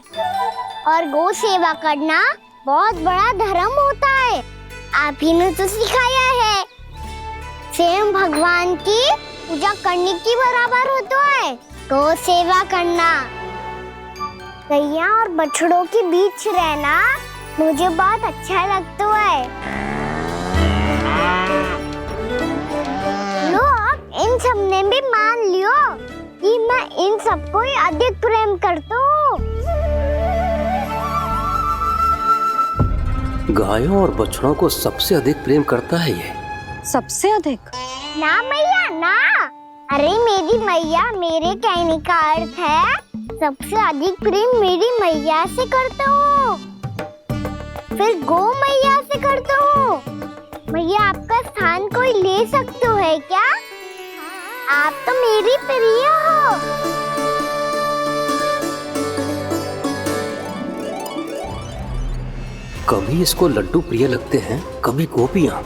और गौ सेवा करना बहुत बड़ा धर्म होता है। आप ही ने तो सिखाया है, स्वयं भगवान की पूजा करने की बराबर होता है गौ सेवा करना। गैया और बछड़ों के बीच रहना मुझे बहुत अच्छा लगता है। लो, अब इन सब ने भी मान लियो कि मैं इन सबको ही अधिक प्रेम करता हूँ। गायों और बछड़ों को सबसे अधिक प्रेम करता है ये। सबसे अधिक? ना मैया ना, अरे मेरी मैया मेरे कहने का अर्थ है सबसे अधिक प्रेम मेरी मैया से करता हूँ, फिर गो मैया से करता हूँ। मैया आपका स्थान कोई ले सकते है क्या? आप तो मेरी प्रिय हो। कभी इसको लड्डू प्रिय लगते हैं, कभी गोपियां,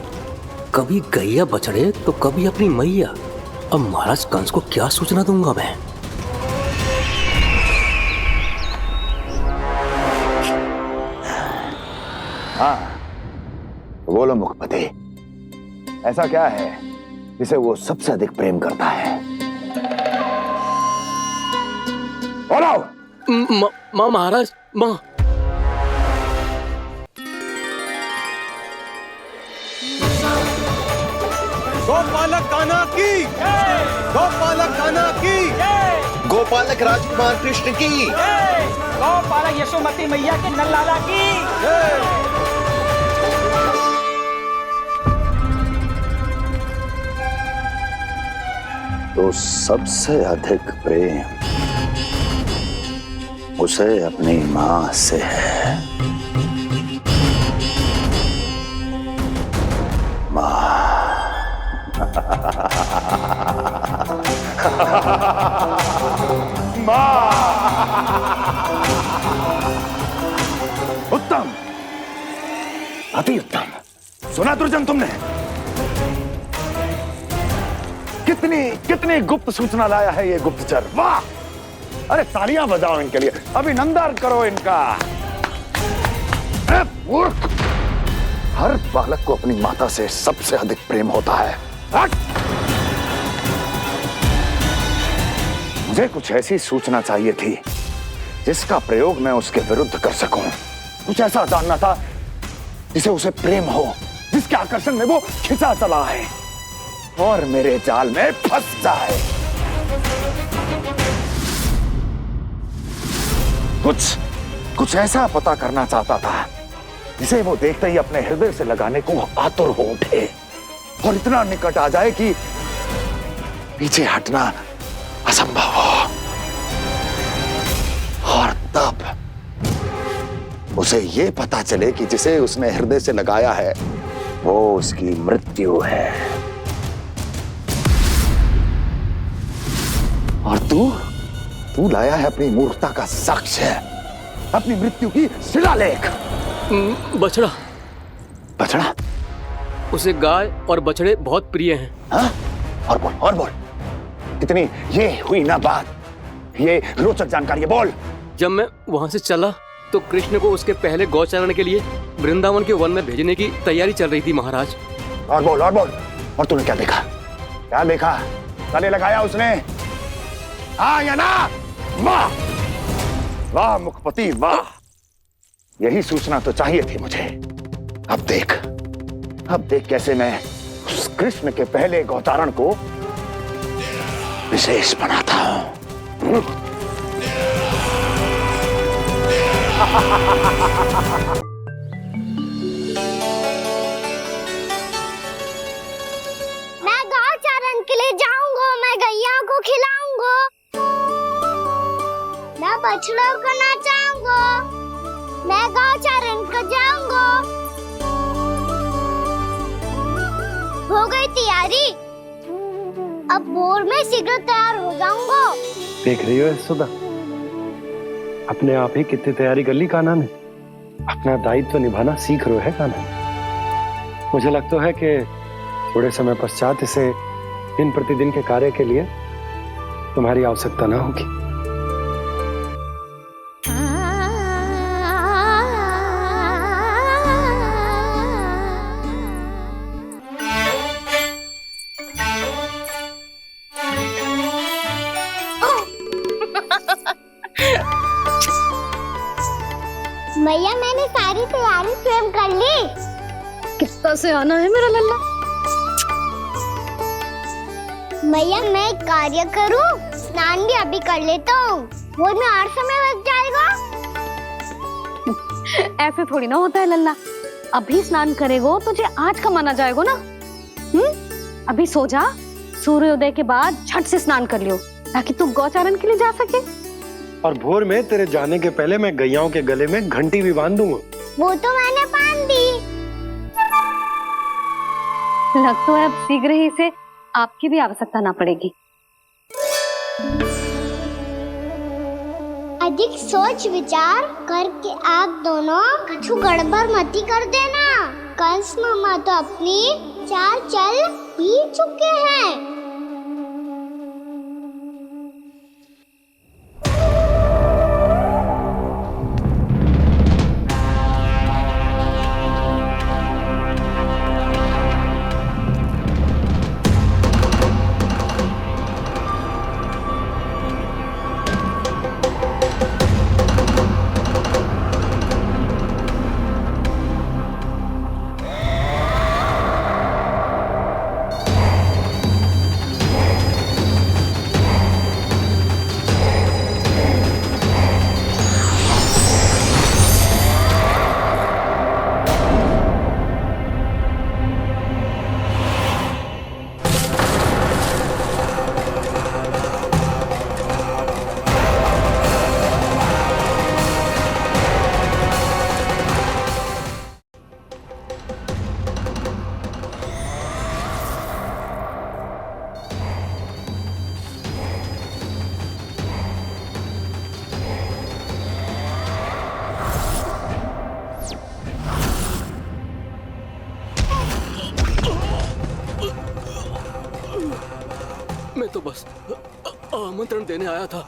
कभी गैया बछड़े, तो कभी अपनी मैया। अब महाराज कंस को क्या सूचना दूंगा मैं? हाँ, बोलो मुखपति, ऐसा क्या है जिसे वो सबसे अधिक प्रेम करता है? बोलो। माँ महाराज, माँ। गोपालक कान्हा की, गोपालक कान्हा की, गोपालक राजकुमार कृष्ण की, गोपालक यशोमती मैया के नल लाला की। तो सबसे अधिक प्रेम उसे अपनी मां से है। मां। उत्तम, अति उत्तम। सुना दुर्जन तुमने? कितनी गुप्त सूचना लाया है ये गुप्तचर। वाह! अरे तालियां बजाओ इनके लिए, अभिनंदन करो इनका। मूर्ख! हर बालक को अपनी माता से सबसे अधिक प्रेम होता है। मुझे कुछ ऐसी सूचना चाहिए थी जिसका प्रयोग मैं उसके विरुद्ध कर सकूं। कुछ ऐसा जानना था जिसे उसे प्रेम हो, जिसके आकर्षण में वो खिंचा चला है और मेरे जाल में फंस जाए। कुछ ऐसा पता करना चाहता था जिसे वो देखते ही अपने हृदय से लगाने को आतुर हो उठे और इतना निकट आ जाए कि पीछे हटना असंभव हो। और तब उसे ये पता चले कि जिसे उसने हृदय से लगाया है वो उसकी मृत्यु है। और तू लाया है अपनी मूर्खता का साक्ष्य, अपनी मृत्यु की शिलालेख। बछड़ा? उसे गाय और बछड़े बहुत प्रिय हैं। हाँ? और बोल। कितनी ये हुई ना बात, ये रोचक जानकारी है, बोल। जब मैं वहां से चला तो कृष्ण को उसके पहले गौचारण के लिए वृंदावन के वन में भेजने की तैयारी चल रही थी महाराज। और बोल। और तूने क्या देखा? गले लगाया उसने? हाँ या ना? वाह मुखपति वाह, यही सूचना तो चाहिए थी मुझे। अब देख कैसे मैं उस कृष्ण के पहले गौतारण को विशेष बनाता हूं। मैं गौचारण के लिए जाऊंगा, मैं गैया को खिलाऊंगा, मैं बछड़ों को नचाऊंगा, मैं गौचारण को जाऊंगा। हो गई तैयारी, अब भोर में शीघ्र तैयार हो जाऊंगा। देख रही हो यशोदा, अपने आप ही कितनी तैयारी कर ली कान्हा ने। अपना दायित्व निभाना सीख रहे है कान्हा। मुझे लगता है कि थोड़े समय पश्चात इसे दिन प्रतिदिन के कार्य के लिए तुम्हारी आवश्यकता ना होगी। भैया मैंने सारी तैयारी स्वयं कर ली। कितना से आना है मेरा लल्ला? भैया मैं एक कार्य करूं, स्नान भी अभी कर लेता हूँ, वो में और समय लग जाएगा। ऐसे थोड़ी ना होता है लल्ला, अभी स्नान करेगो तुझे आज का माना जाएगो ना। अभी सो जा, सूर्योदय के बाद झट से स्नान कर लियो ताकि तू गौचारण के लिए जा सके। और भोर में तेरे जाने के पहले मैं गैयाओं के गले में घंटी भी बांध दूंगा। वो तो मैंने बांध दी। लग तो है अब शीघ्र ही से आपकी भी आवश्यकता ना पड़ेगी। अधिक सोच विचार करके आप दोनों कछु गड़बड़ मती कर देना। कंस मामा तो अपनी चाल चल ही चुके हैं। मैं तो बस आमंत्रण देने आया था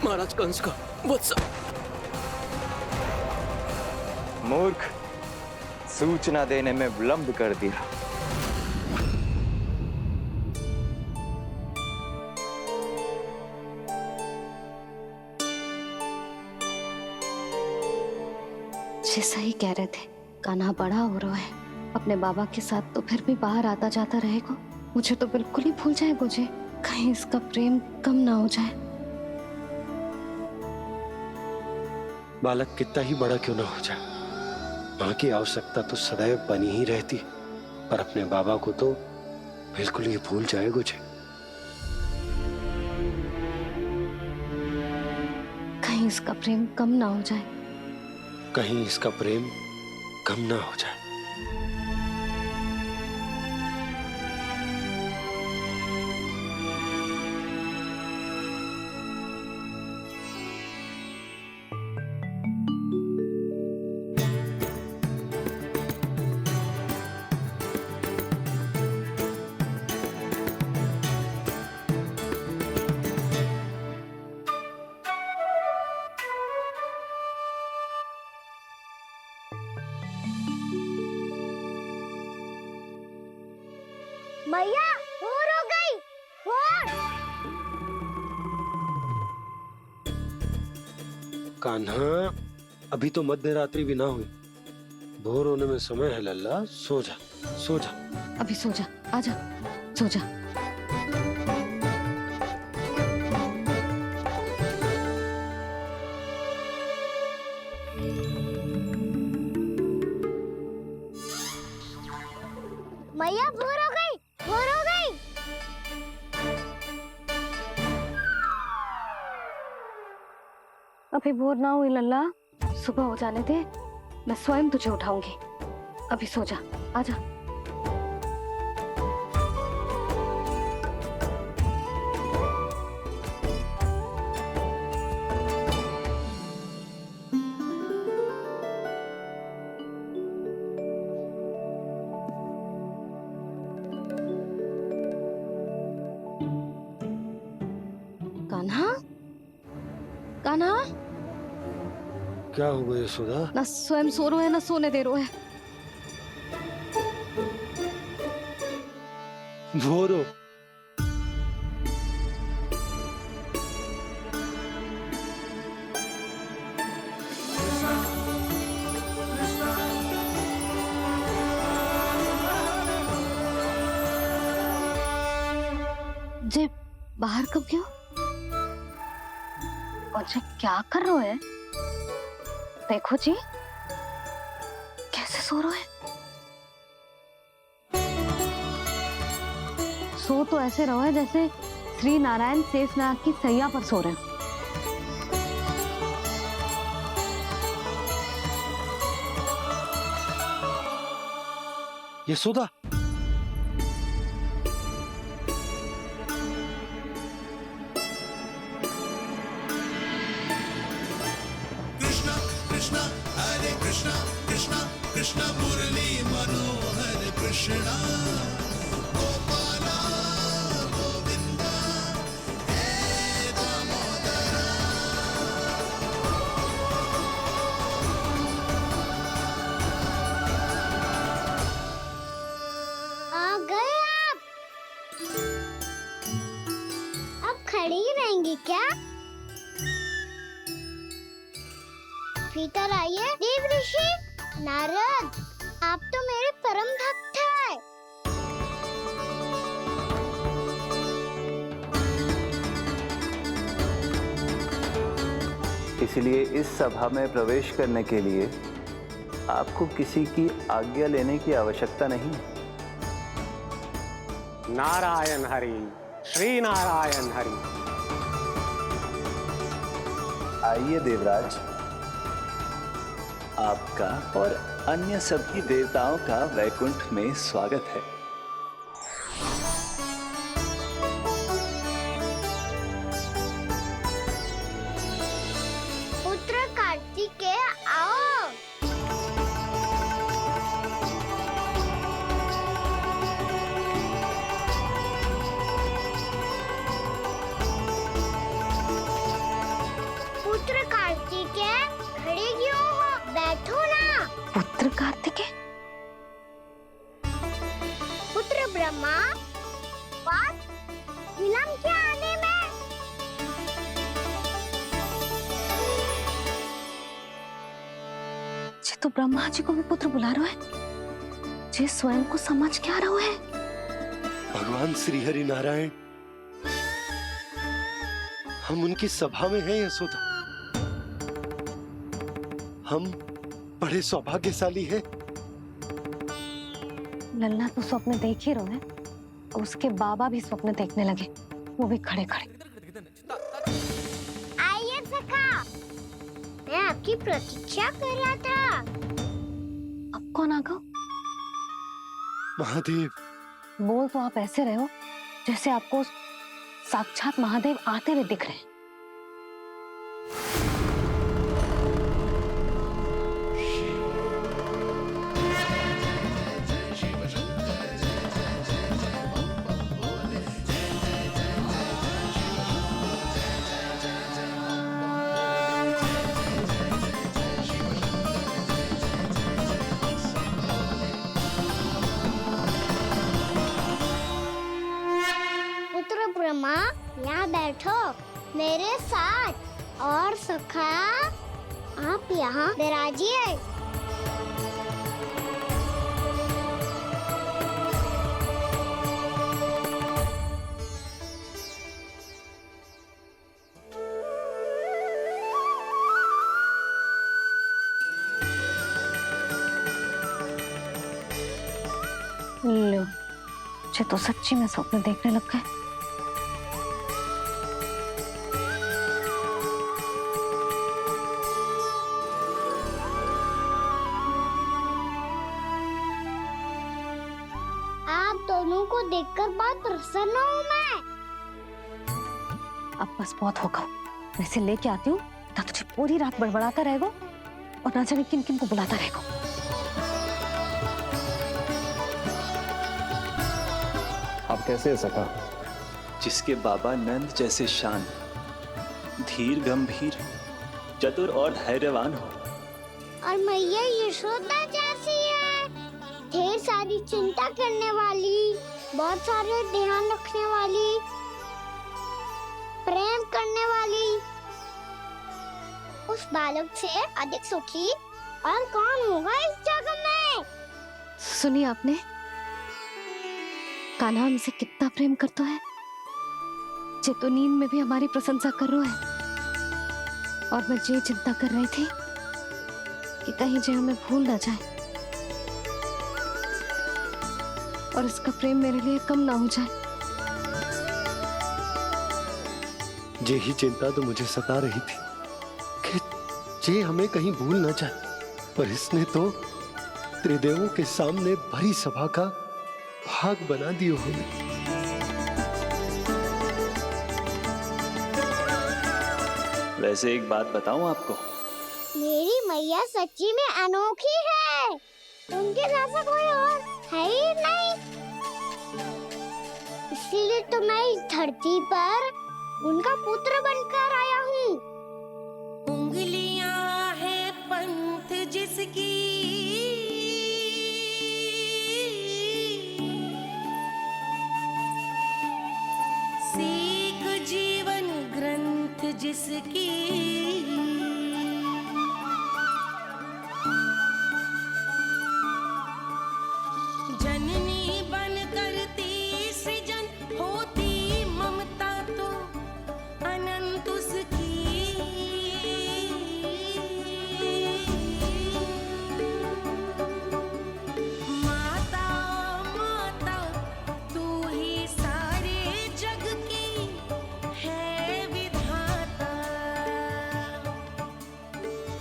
महाराज कंस का। वत्स मूर्ख, सूचना देने में विलंब कर दिया। जैसा ही कह रहे थे, कान्हा बड़ा हो रहा है, अपने बाबा के साथ तो फिर भी बाहर आता जाता रहेगा। मुझे तो बिल्कुल ही भूल जाए मुझे, कहीं इसका प्रेम कम ना हो जाए। बालक कितना ही बड़ा क्यों ना हो जाए, माँ की आवश्यकता तो सदैव बनी ही रहती, पर अपने बाबा को तो बिल्कुल ही भूल जाए मुझे। कहीं इसका प्रेम कम ना हो जाए, कहीं इसका प्रेम कम ना हो जाए। मैया भोर हो गई। भोर। कान्हा, अभी तो मध्य रात्रि भी ना हुई, भोर होने में समय है लल्ला। सो जा, सो जा। अभी सो जा, आजा, सो जा। मैया भोर हो गई, भोर हो गई। अभी भोर ना हुई लल्ला, सुबह हो जाने दे, मैं स्वयं तुझे उठाऊंगी। अभी सो जा, आजा। कान्हा, कान्हा, क्या हो गया यशोदा? ना स्वयं सो रहे है ना सोने दे रहे है। भोर हो। जे बाहर कब गयो? और जे क्या कर रहे है? देखो जी, कैसे सो रहे है। सो तो ऐसे रहो है जैसे श्री नारायण शेषनाग की सैया पर सो रहे हो। यशोदा, कृष्णा कृष्णा हरे कृष्णा कृष्णा कृष्णा मुरली मनोहर कृष्णा गोपाला गोविंदा हे दामोदरा। आ गए आप। अब खड़ी ही रहेंगी क्या? भीतर आइए देव ऋषि। नारद, आप तो मेरे परम भक्त हैं। इसलिए इस सभा में प्रवेश करने के लिए आपको किसी की आज्ञा लेने की आवश्यकता नहीं है। नारायण हरि, श्री नारायण हरि। आइए देवराज, आपका और अन्य सभी देवताओं का वैकुंठ में स्वागत है। पुत्र कार्तिकेय आओ। पुत्र कार्तिकेय, खड़े क्यों हो? बैठो ना। पुत्र कार्तिकेय? पुत्र ब्रह्मा, बात विलंब क्या आने में? जे तो ब्रह्मा जी को भी पुत्र बुला रहा है, जे स्वयं को समझ क्या रहा है। भगवान श्री हरि नारायण, हम उनकी सभा में हैं यशोदा। हम बड़े सौभाग्यशाली हैं। लल्ला तो स्वप्न देख ही रहे हैं, उसके बाबा भी स्वप्न देखने लगे, वो भी खड़े खड़े। आइए सखा, मैं आपकी प्रतीक्षा कर रहा था। अब कौन आ गया? महादेव। बोल तो आप ऐसे रहे हो जैसे आपको साक्षात महादेव आते हुए दिख रहे हैं। पुत्र ब्रह्मा, यहाँ बैठो मेरे साथ। और सखा, आप यहाँ विराजिए। लो, मुझे तो सच्ची में स्वप्न देखने लग गए। आप दोनों को देखकर बहुत प्रसन्न हूँ मैं। अब बस बहुत होगा, वैसे लेके आती हूँ ना, तुझे पूरी रात बड़बड़ाता रहेगा और ना जाने किन किन को बुलाता रहेगा। आप कैसे है सखा? जिसके बाबा नंद जैसे शान, धीर गंभीर, चतुर और धैर्यवान हो, और मैया यशोदा जैसी है, ढेर सारी चिंता करने वाली, बहुत सारे ध्यान रखने वाली, प्रेम करने वाली। उस बालक से अधिक सुखी और कौन होगा इस जगत में? सुनिए आपने, कान्हा हमसे कितना प्रेम करता है, जे तो नींद में भी हमारी प्रशंसा कर रहा है। और मैं ये चिंता कर रही थी कि कहीं जे हमें भूल ना जाए और इसका प्रेम मेरे लिए कम ना हो जाए। यही चिंता तो मुझे सता रही थी कि जे हमें कहीं भूल ना जाए, पर इसने तो त्रिदेवों के सामने भरी सभा का भाग बना दियो हमें। वैसे एक बात बताऊं आपको, मेरी मैया सच्ची में अनोखी है, उनके जैसा कोई और है ही नहीं। इसीलिए तो मैं इस धरती पर उनका पुत्र बनकर आया हूँ। उंगलियां है पंथ जिसकी, सीख जीवन ग्रंथ जिसकी, जननी बन करती सृजन होती ममता तो अनंत उसकी। माता माता तू ही सारे जग की है विधाता,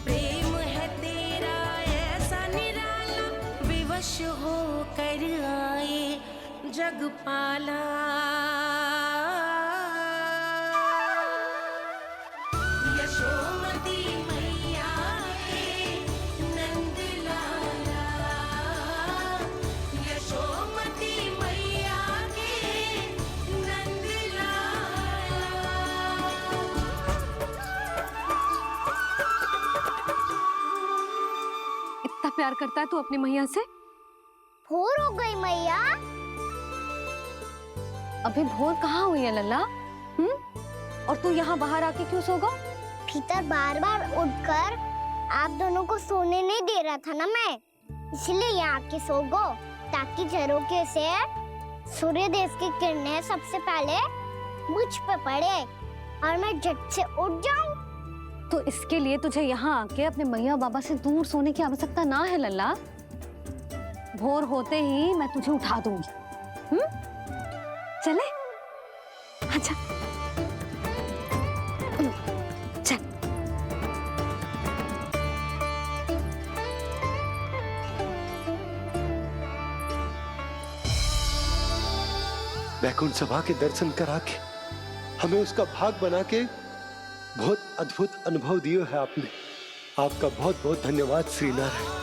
प्रेम है तेरा ऐसा निराला, विवश हो कर आए जग पाला। यशोमती मैया के नंद लाला, यशोमती मैया के नंद लाला। इतना प्यार करता है तू अपनी मैया से? भोर हो गई मैया। अभी भोर कहाँ हुई है लल्ला? और तू यहाँ बाहर आके क्यों सो गया? भीतर बार बार उठकर आप दोनों को सोने नहीं दे रहा था ना मैं, इसलिए यहाँ आके सो गो, ताकि झरोखे से सूर्य देव की किरणें सबसे पहले मुझ पे पड़े और मैं झट से उठ जाऊं। तो इसके लिए तुझे यहाँ आके अपने मैया बाबा से दूर सोने की आवश्यकता ना है लल्ला। भोर होते ही मैं तुझे उठा दूंगी। चले अच्छा चल। वैकुंठ सभा के दर्शन करा के हमें उसका भाग बना के बहुत अद्भुत अनुभव दिया है आपने। आपका बहुत बहुत धन्यवाद श्रीनारायण।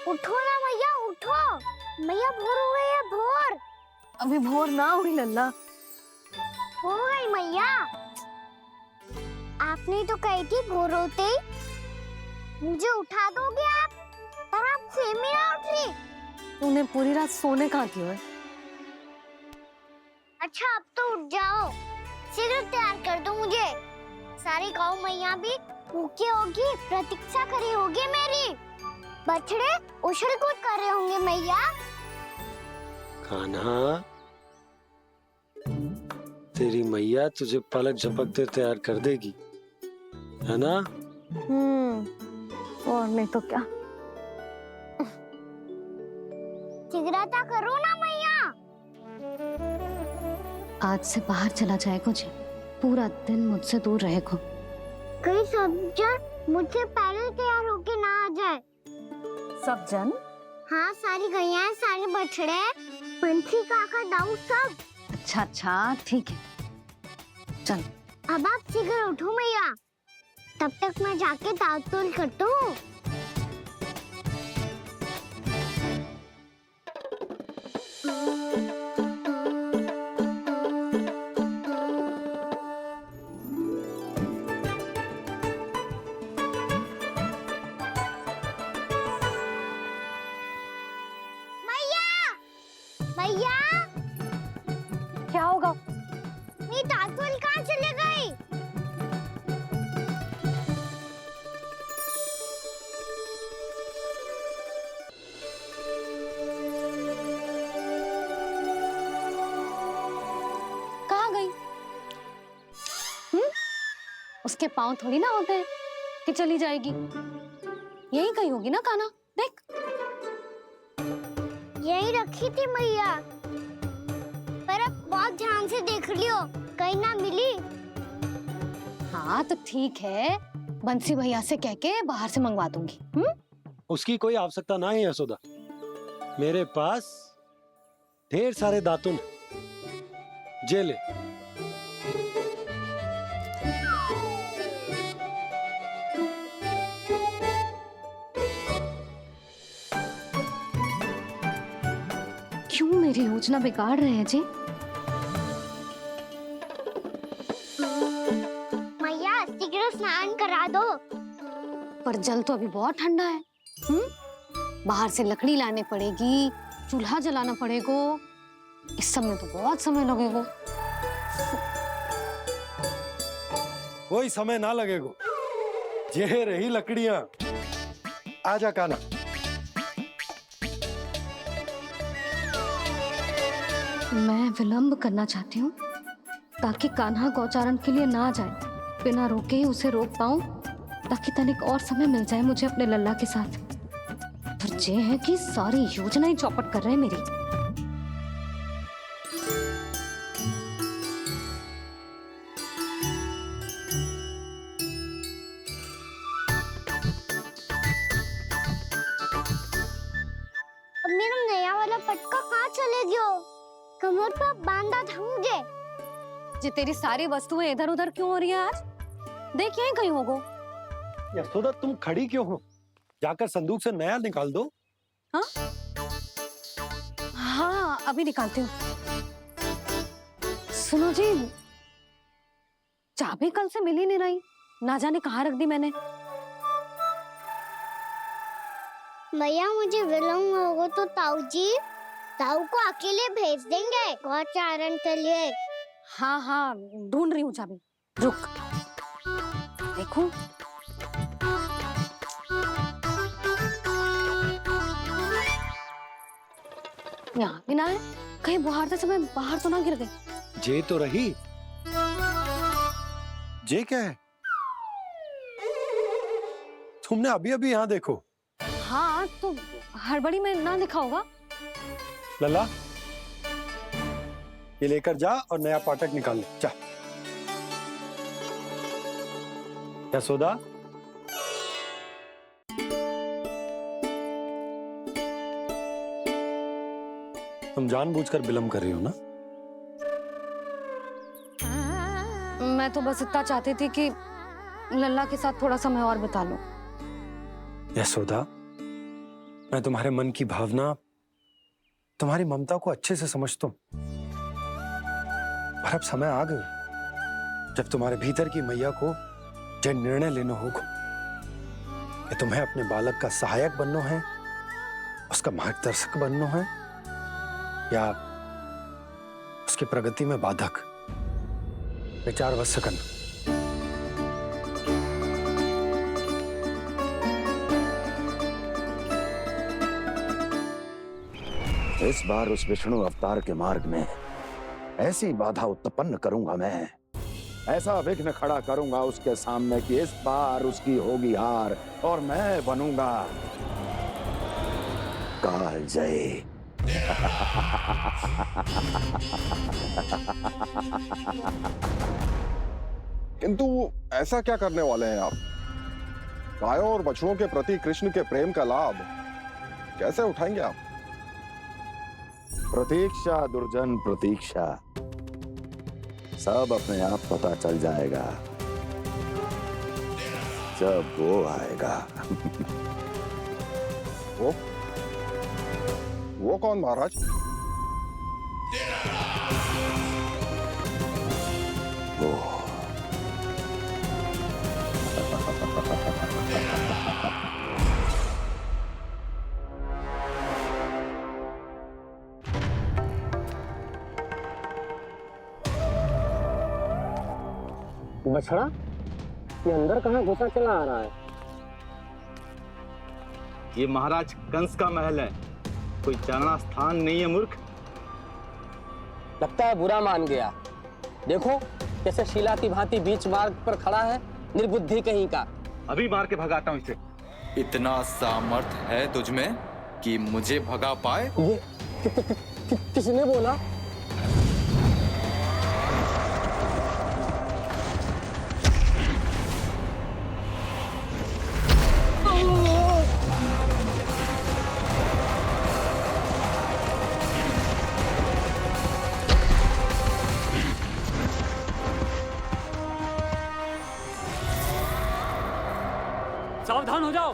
उठो ना मैया, उठो। मैया भोर हो गई है, भोर। अभी भोर ना हुई लल्ला। हो गई मैया। आपने तो कही थी भोर होते ही मुझे उठा दोगे आप, पर आप फिर भी ना उठी। तूने पूरी रात सोने कहाँ की है? अच्छा अब तो उठ जाओ, शीघ्र तैयार कर दो मुझे। सारी गाँव मैया भी भूखी होगी, प्रतीक्षा करी होगी मेरी। बछड़े उछल कूद कर रहे होंगे मैया। कान्हा, तेरी मैया तुझे पलक झपकते तैयार कर देगी, है ना? और नहीं तो क्या। शीघ्रता करो ना मैया। आज से बाहर चला जाएगा जी, पूरा दिन मुझसे दूर रहेगा। कहीं सब जन मुझसे पहले तैयार होके ना आ जाए। सब जन? हाँ, सारी गैया, सारे बछड़े, पंछी, काका, दाऊ सब। अच्छा अच्छा ठीक है, चल। अब आप शीघ्र उठो मैया, तब तक मैं जाके ताल-तोल करता हूँ। मैया, क्या होगा? टाटफल कहाँ चले गई? कहाँ गई? उसके पाँव थोड़ी ना होते हैं कि चली जाएगी। यही कहीं होगी ना कान्हा, देख। यही रखी थी मैया, पर अब बहुत ध्यान से देख लियो, कहीं ना मिली। हाँ तो ठीक है, बंसी भैया से कह के बाहर से मंगवा दूंगी। उसकी कोई आवश्यकता ना है यशोदा, मेरे पास ढेर सारे दातुन जे ले। क्यों मेरी योजना बिगाड़ रहे हैं जी? मैया शीघ्र स्नान करा दो। पर जल तो अभी बहुत ठंडा है। बाहर से लकड़ी लाने पड़ेगी, चूल्हा जलाना पड़ेगा। इस सब में तो बहुत समय लगेगा। कोई समय ना लगेगा, ये रही लकड़ियां। आजा कान्हा। मैं विलंब करना चाहती हूँ ताकि कान्हा गौचारण के लिए ना जाए। बिना रोके ही उसे रोक पाऊं, ताकि तनिक और समय मिल जाए मुझे अपने लल्ला के साथ। पर ये है कि सारी योजना ही चौपट कर रहे हैं मेरी। अब मेरा नया वाला पटका कहाँ चले गयो? कमर पर बांधा था मुझे। जे तेरी सारी वस्तुएं इधर उधर क्यों हो रही है आज? देख यहीं कहीं होगो। यशोदा तुम खड़ी क्यों हो? जाकर संदूक से नया निकाल दो। हाँ हाँ अभी निकालती हूँ। सुनो जी, चाबी कल से मिल ही नहीं रही, ना जाने कहाँ रख दी मैंने। मैया मुझे विलम्ब होगा तो ताऊ को अकेले भेज देंगे गौचारण के लिए। हाँ हाँ ढूंढ रही हूँ चाबी, रुक। देखूं। यहाँ भी ना है, कहीं बुहारते समय बाहर तो ना गिर गई। जे तो रही। जे क्या है? तुमने अभी अभी यहाँ देखो। हाँ तो हड़बड़ी में ना दिखा होगा। लल्ला ये लेकर जा और नया पाठक निकाल ले जा। यशोदा तुम जानबूझकर विलंब कर रही हो ना? मैं तो बस इतना चाहती थी कि लल्ला के साथ थोड़ा समय और बिता लूं। यशोदा मैं तुम्हारे मन की भावना, तुम्हारी ममता को अच्छे से समझता हूं। पर अब समय आ गया जब तुम्हारे भीतर की मैया को यह निर्णय लेना होगा कि तुम्हें अपने बालक का सहायक बनना है, उसका मार्गदर्शक बनना है, या उसकी प्रगति में बाधक। विचार अवश्य करना। इस बार उस विष्णु अवतार के मार्ग में ऐसी बाधा उत्पन्न करूंगा मैं, ऐसा विघ्न खड़ा करूंगा उसके सामने कि इस बार उसकी होगी हार और मैं बनूंगा कालजयी। किंतु ऐसा क्या करने वाले हैं आप? गायों और बछड़ों के प्रति कृष्ण के प्रेम का लाभ कैसे उठाएंगे आप? प्रतीक्षा दुर्जन प्रतीक्षा, सब अपने आप पता चल जाएगा जब वो आएगा। वो कौन महाराज? वो बछड़ा, ये अंदर कहाँ घुसा चला आ रहा है? ये महाराज कंस का महल है, कोई चारणा स्थान नहीं है मूर्ख। लगता है बुरा मान गया। देखो कैसे शीला की भांति बीच मार्ग पर खड़ा है, निर्बुद्धि कहीं का। अभी मार के भगाता हूँ इसे। इतना सामर्थ है तुझमें कि मुझे भगा पाए? ये किसने बोला? सावधान हो जाओ।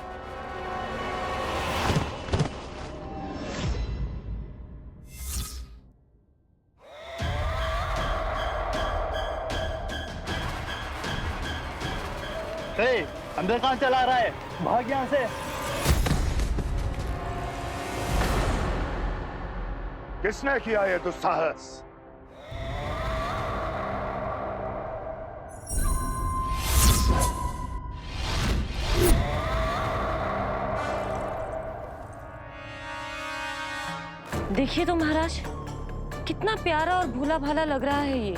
अंदर कहाँ चला रहा है? भाग यहाँ से। किसने किया ये दुस्साहस? देखिए तो महाराज, कितना प्यारा और भोला भाला लग रहा है ये।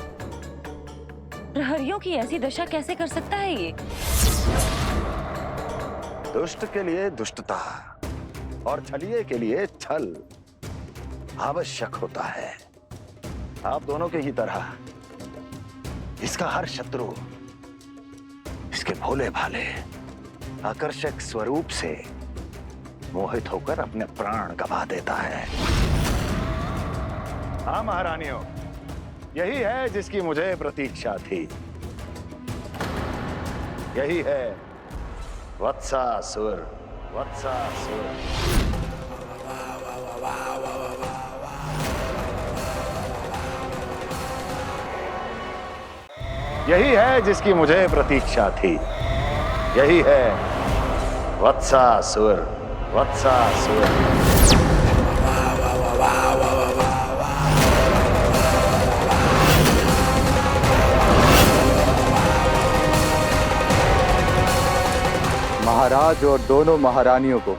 प्रहरियों की ऐसी दशा कैसे कर सकता है ये? दुष्ट के लिए दुष्टता और छलिए के लिए छल आवश्यक होता है। आप दोनों के ही तरह इसका हर शत्रु इसके भोले भाले आकर्षक स्वरूप से मोहित होकर अपने प्राण गंवा देता है। हाँ महारानियों, यही है जिसकी मुझे प्रतीक्षा थी। यही है वत्सासुर। वत्सासुर यही है जिसकी मुझे प्रतीक्षा थी। यही है वत्सासुर। वत्सासुर महाराज और दोनों महारानियों को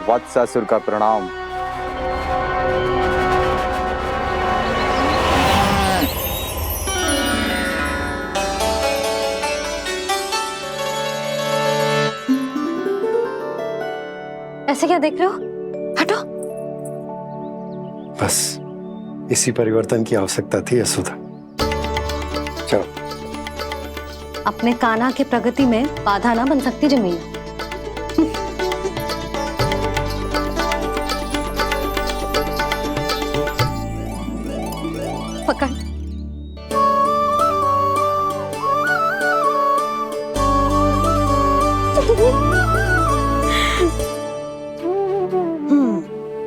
वत्सासुर का प्रणाम। ऐसे क्या देख रहे हो? हटो। बस इसी परिवर्तन की आवश्यकता थी यशोदा। चलो। अपने कान्हा के प्रगति में बाधा ना बन सकती जमीन। पकड़।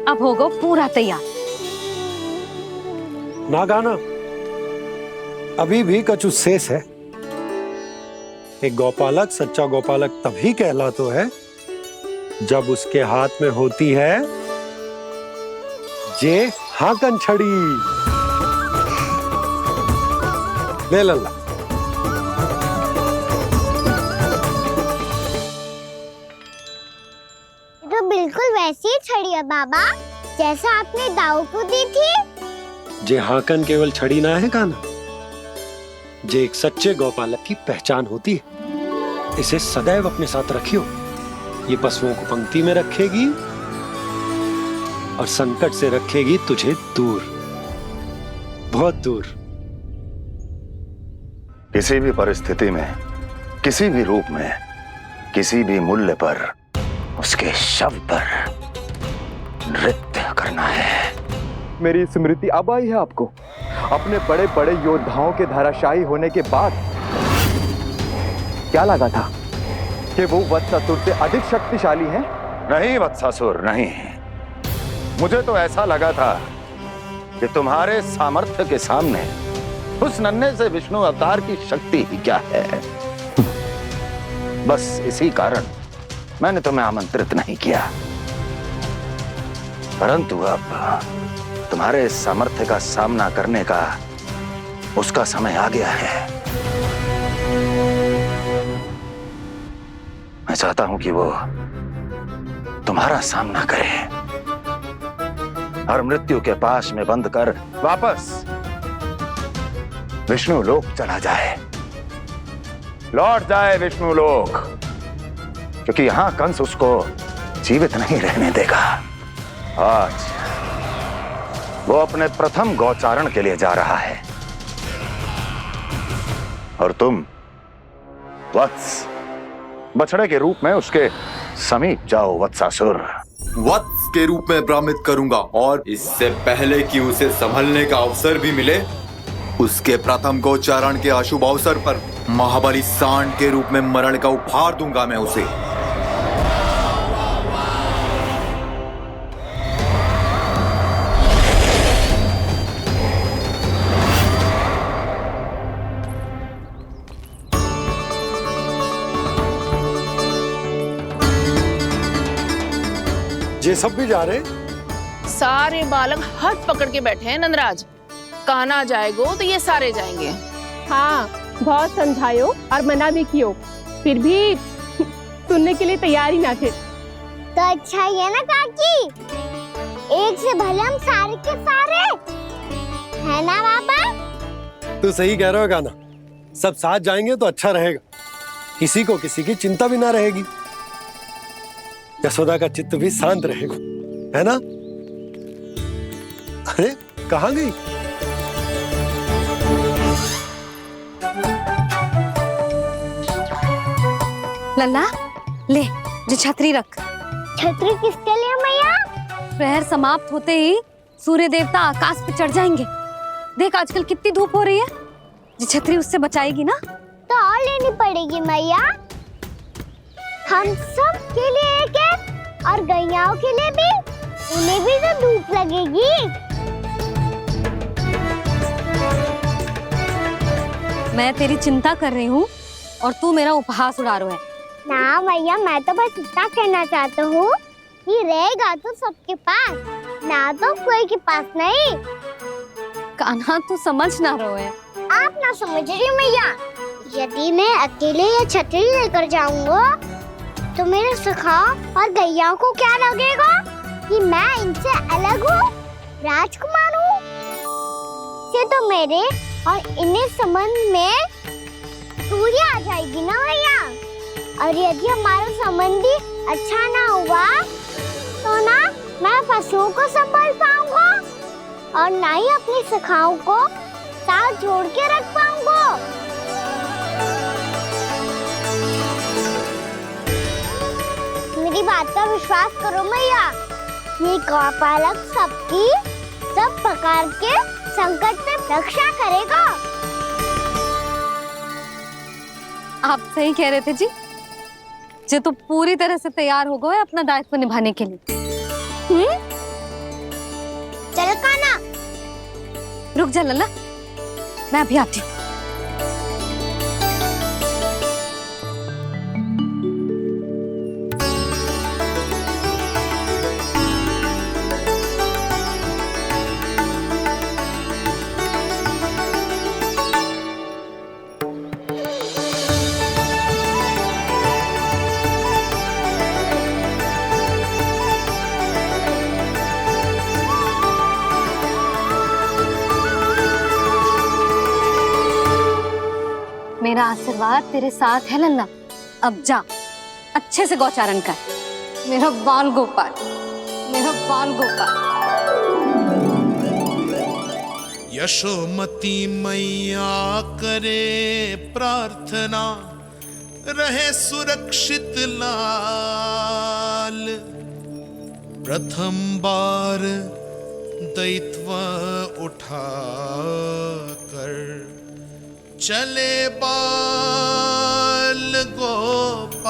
अब होगा पूरा तैयार। ना गाना, अभी भी कछु शेष है। एक गौपालक सच्चा गौपालक तभी कहलाता है जब उसके हाथ में होती है जे हाकन छड़ी। ले लल्ला। तो बिल्कुल वैसी ही छड़ी है बाबा, जैसा आपने दाऊ को दी थी। जे हाकन केवल छड़ी ना है कान्हा, जे एक सच्चे गौपालक की पहचान होती है। इसे सदैव अपने साथ रखियो। ये पशुओं को पंक्ति में रखेगी और संकट से रखेगी तुझे दूर, बहुत दूर। किसी भी परिस्थिति में, किसी भी रूप में, किसी भी मूल्य पर उसके शव पर नृत्य करना है। मेरी स्मृति अब आई है आपको? अपने बड़े बड़े योद्धाओं के धराशायी होने के बाद क्या लगा था कि वो वत्सासुर से अधिक शक्तिशाली हैं? नहीं वत्सासुर, नहीं। मुझे तो ऐसा लगा था कि तुम्हारे सामर्थ्य के सामने उस नन्हे से विष्णु अवतार की शक्ति ही क्या है। बस इसी कारण मैंने तुम्हें आमंत्रित नहीं किया। परंतु अब तुम्हारे सामर्थ्य का सामना करने का उसका समय आ गया है। मैं चाहता हूं कि वो तुम्हारा सामना करे और मृत्यु के पास में बंद कर वापस विष्णु लोक चला जाए, लौट जाए विष्णु लोक, क्योंकि यहां कंस उसको जीवित नहीं रहने देगा। आज वो अपने प्रथम गौचारण के लिए जा रहा है और तुम वत्स बछड़े के रूप में उसके समीप जाओ वत्सासुर। वत्स के रूप में भ्रमित करूंगा और इससे पहले कि उसे संभलने का अवसर भी मिले, उसके प्रथम गोचारण के अशुभ अवसर पर महाबली सांड के रूप में मरण का उपहार दूंगा मैं उसे। ये सब भी जा रहे? सारे बालक हाथ पकड़ के बैठे हैं नंदराज। कान्हा जाएगो तो ये सारे जाएंगे। हाँ, बहुत समझायो और मना भी कियो, फिर भी सुनने के लिए तैयार ही ना थे। तो अच्छा ही है ना काकी, एक से भले हम सारे के सारे, है ना बाबा? तू सही कह रहा हो गाना, सब साथ जाएंगे तो अच्छा रहेगा, किसी को किसी की चिंता भी ना रहेगी, यशोदा का चित्त भी शांत रहेगा, है ना? अरे कहाँ गई? लल्ला ले, जो छतरी रख। छतरी किसके लिए मैया? प्रहर समाप्त होते ही सूर्य देवता आकाश पे चढ़ जाएंगे। देख आजकल कितनी धूप हो रही है, जो छतरी उससे बचाएगी ना। तो और लेनी पड़ेगी मैया, हम सब के लिए एक एक और गैयाओं के लिए भी, उन्हें भी तो धूप लगेगी। मैं तेरी चिंता कर रही हूँ और तू मेरा उपहास उड़ा रहा है। ना भैया, मैं तो बस इतना कहना चाहता हूँ कि रहेगा तो सबके पास, ना तो कोई के पास नहीं। कान्हा तू समझ ना रहो है। आप ना समझ रही मैया, यदि मैं अकेले ये छतरी लेकर जाऊंगा तो मेरे सखा और गैयाओं को क्या लगेगा कि मैं इनसे अलग हूँ, राजकुमार हूँ। ये तो मेरे और इन्हें संबंध में दूरी आ जाएगी ना भैया। और यदि हमारा संबंधी अच्छा ना हुआ तो ना मैं पशुओं को संभाल पाऊंगा और ना ही अपनी सखाओं को साथ जोड़ के रख पाऊंगा। मेरी बात का विश्वास करो मैया, ये गौपालक सबकी सब प्रकार के संकट से रक्षा करेगा। आप सही कह रहे थे जी, जो तो पूरी तरह से तैयार हो गए अपना दायित्व निभाने के लिए। चल कान्हा, रुक जा लल्ला, मैं अभी आती हूँ। मेरा आशीर्वाद तेरे साथ है लल्ला। अब जा, अच्छे से गौचारण कर। मेरा बाल गोपाल, मेरा बाल गोपाल। यशोमती मैया करे प्रार्थना, रहे सुरक्षित लाल। प्रथम बार दैत्व उठा कर चले बाल गोपाल।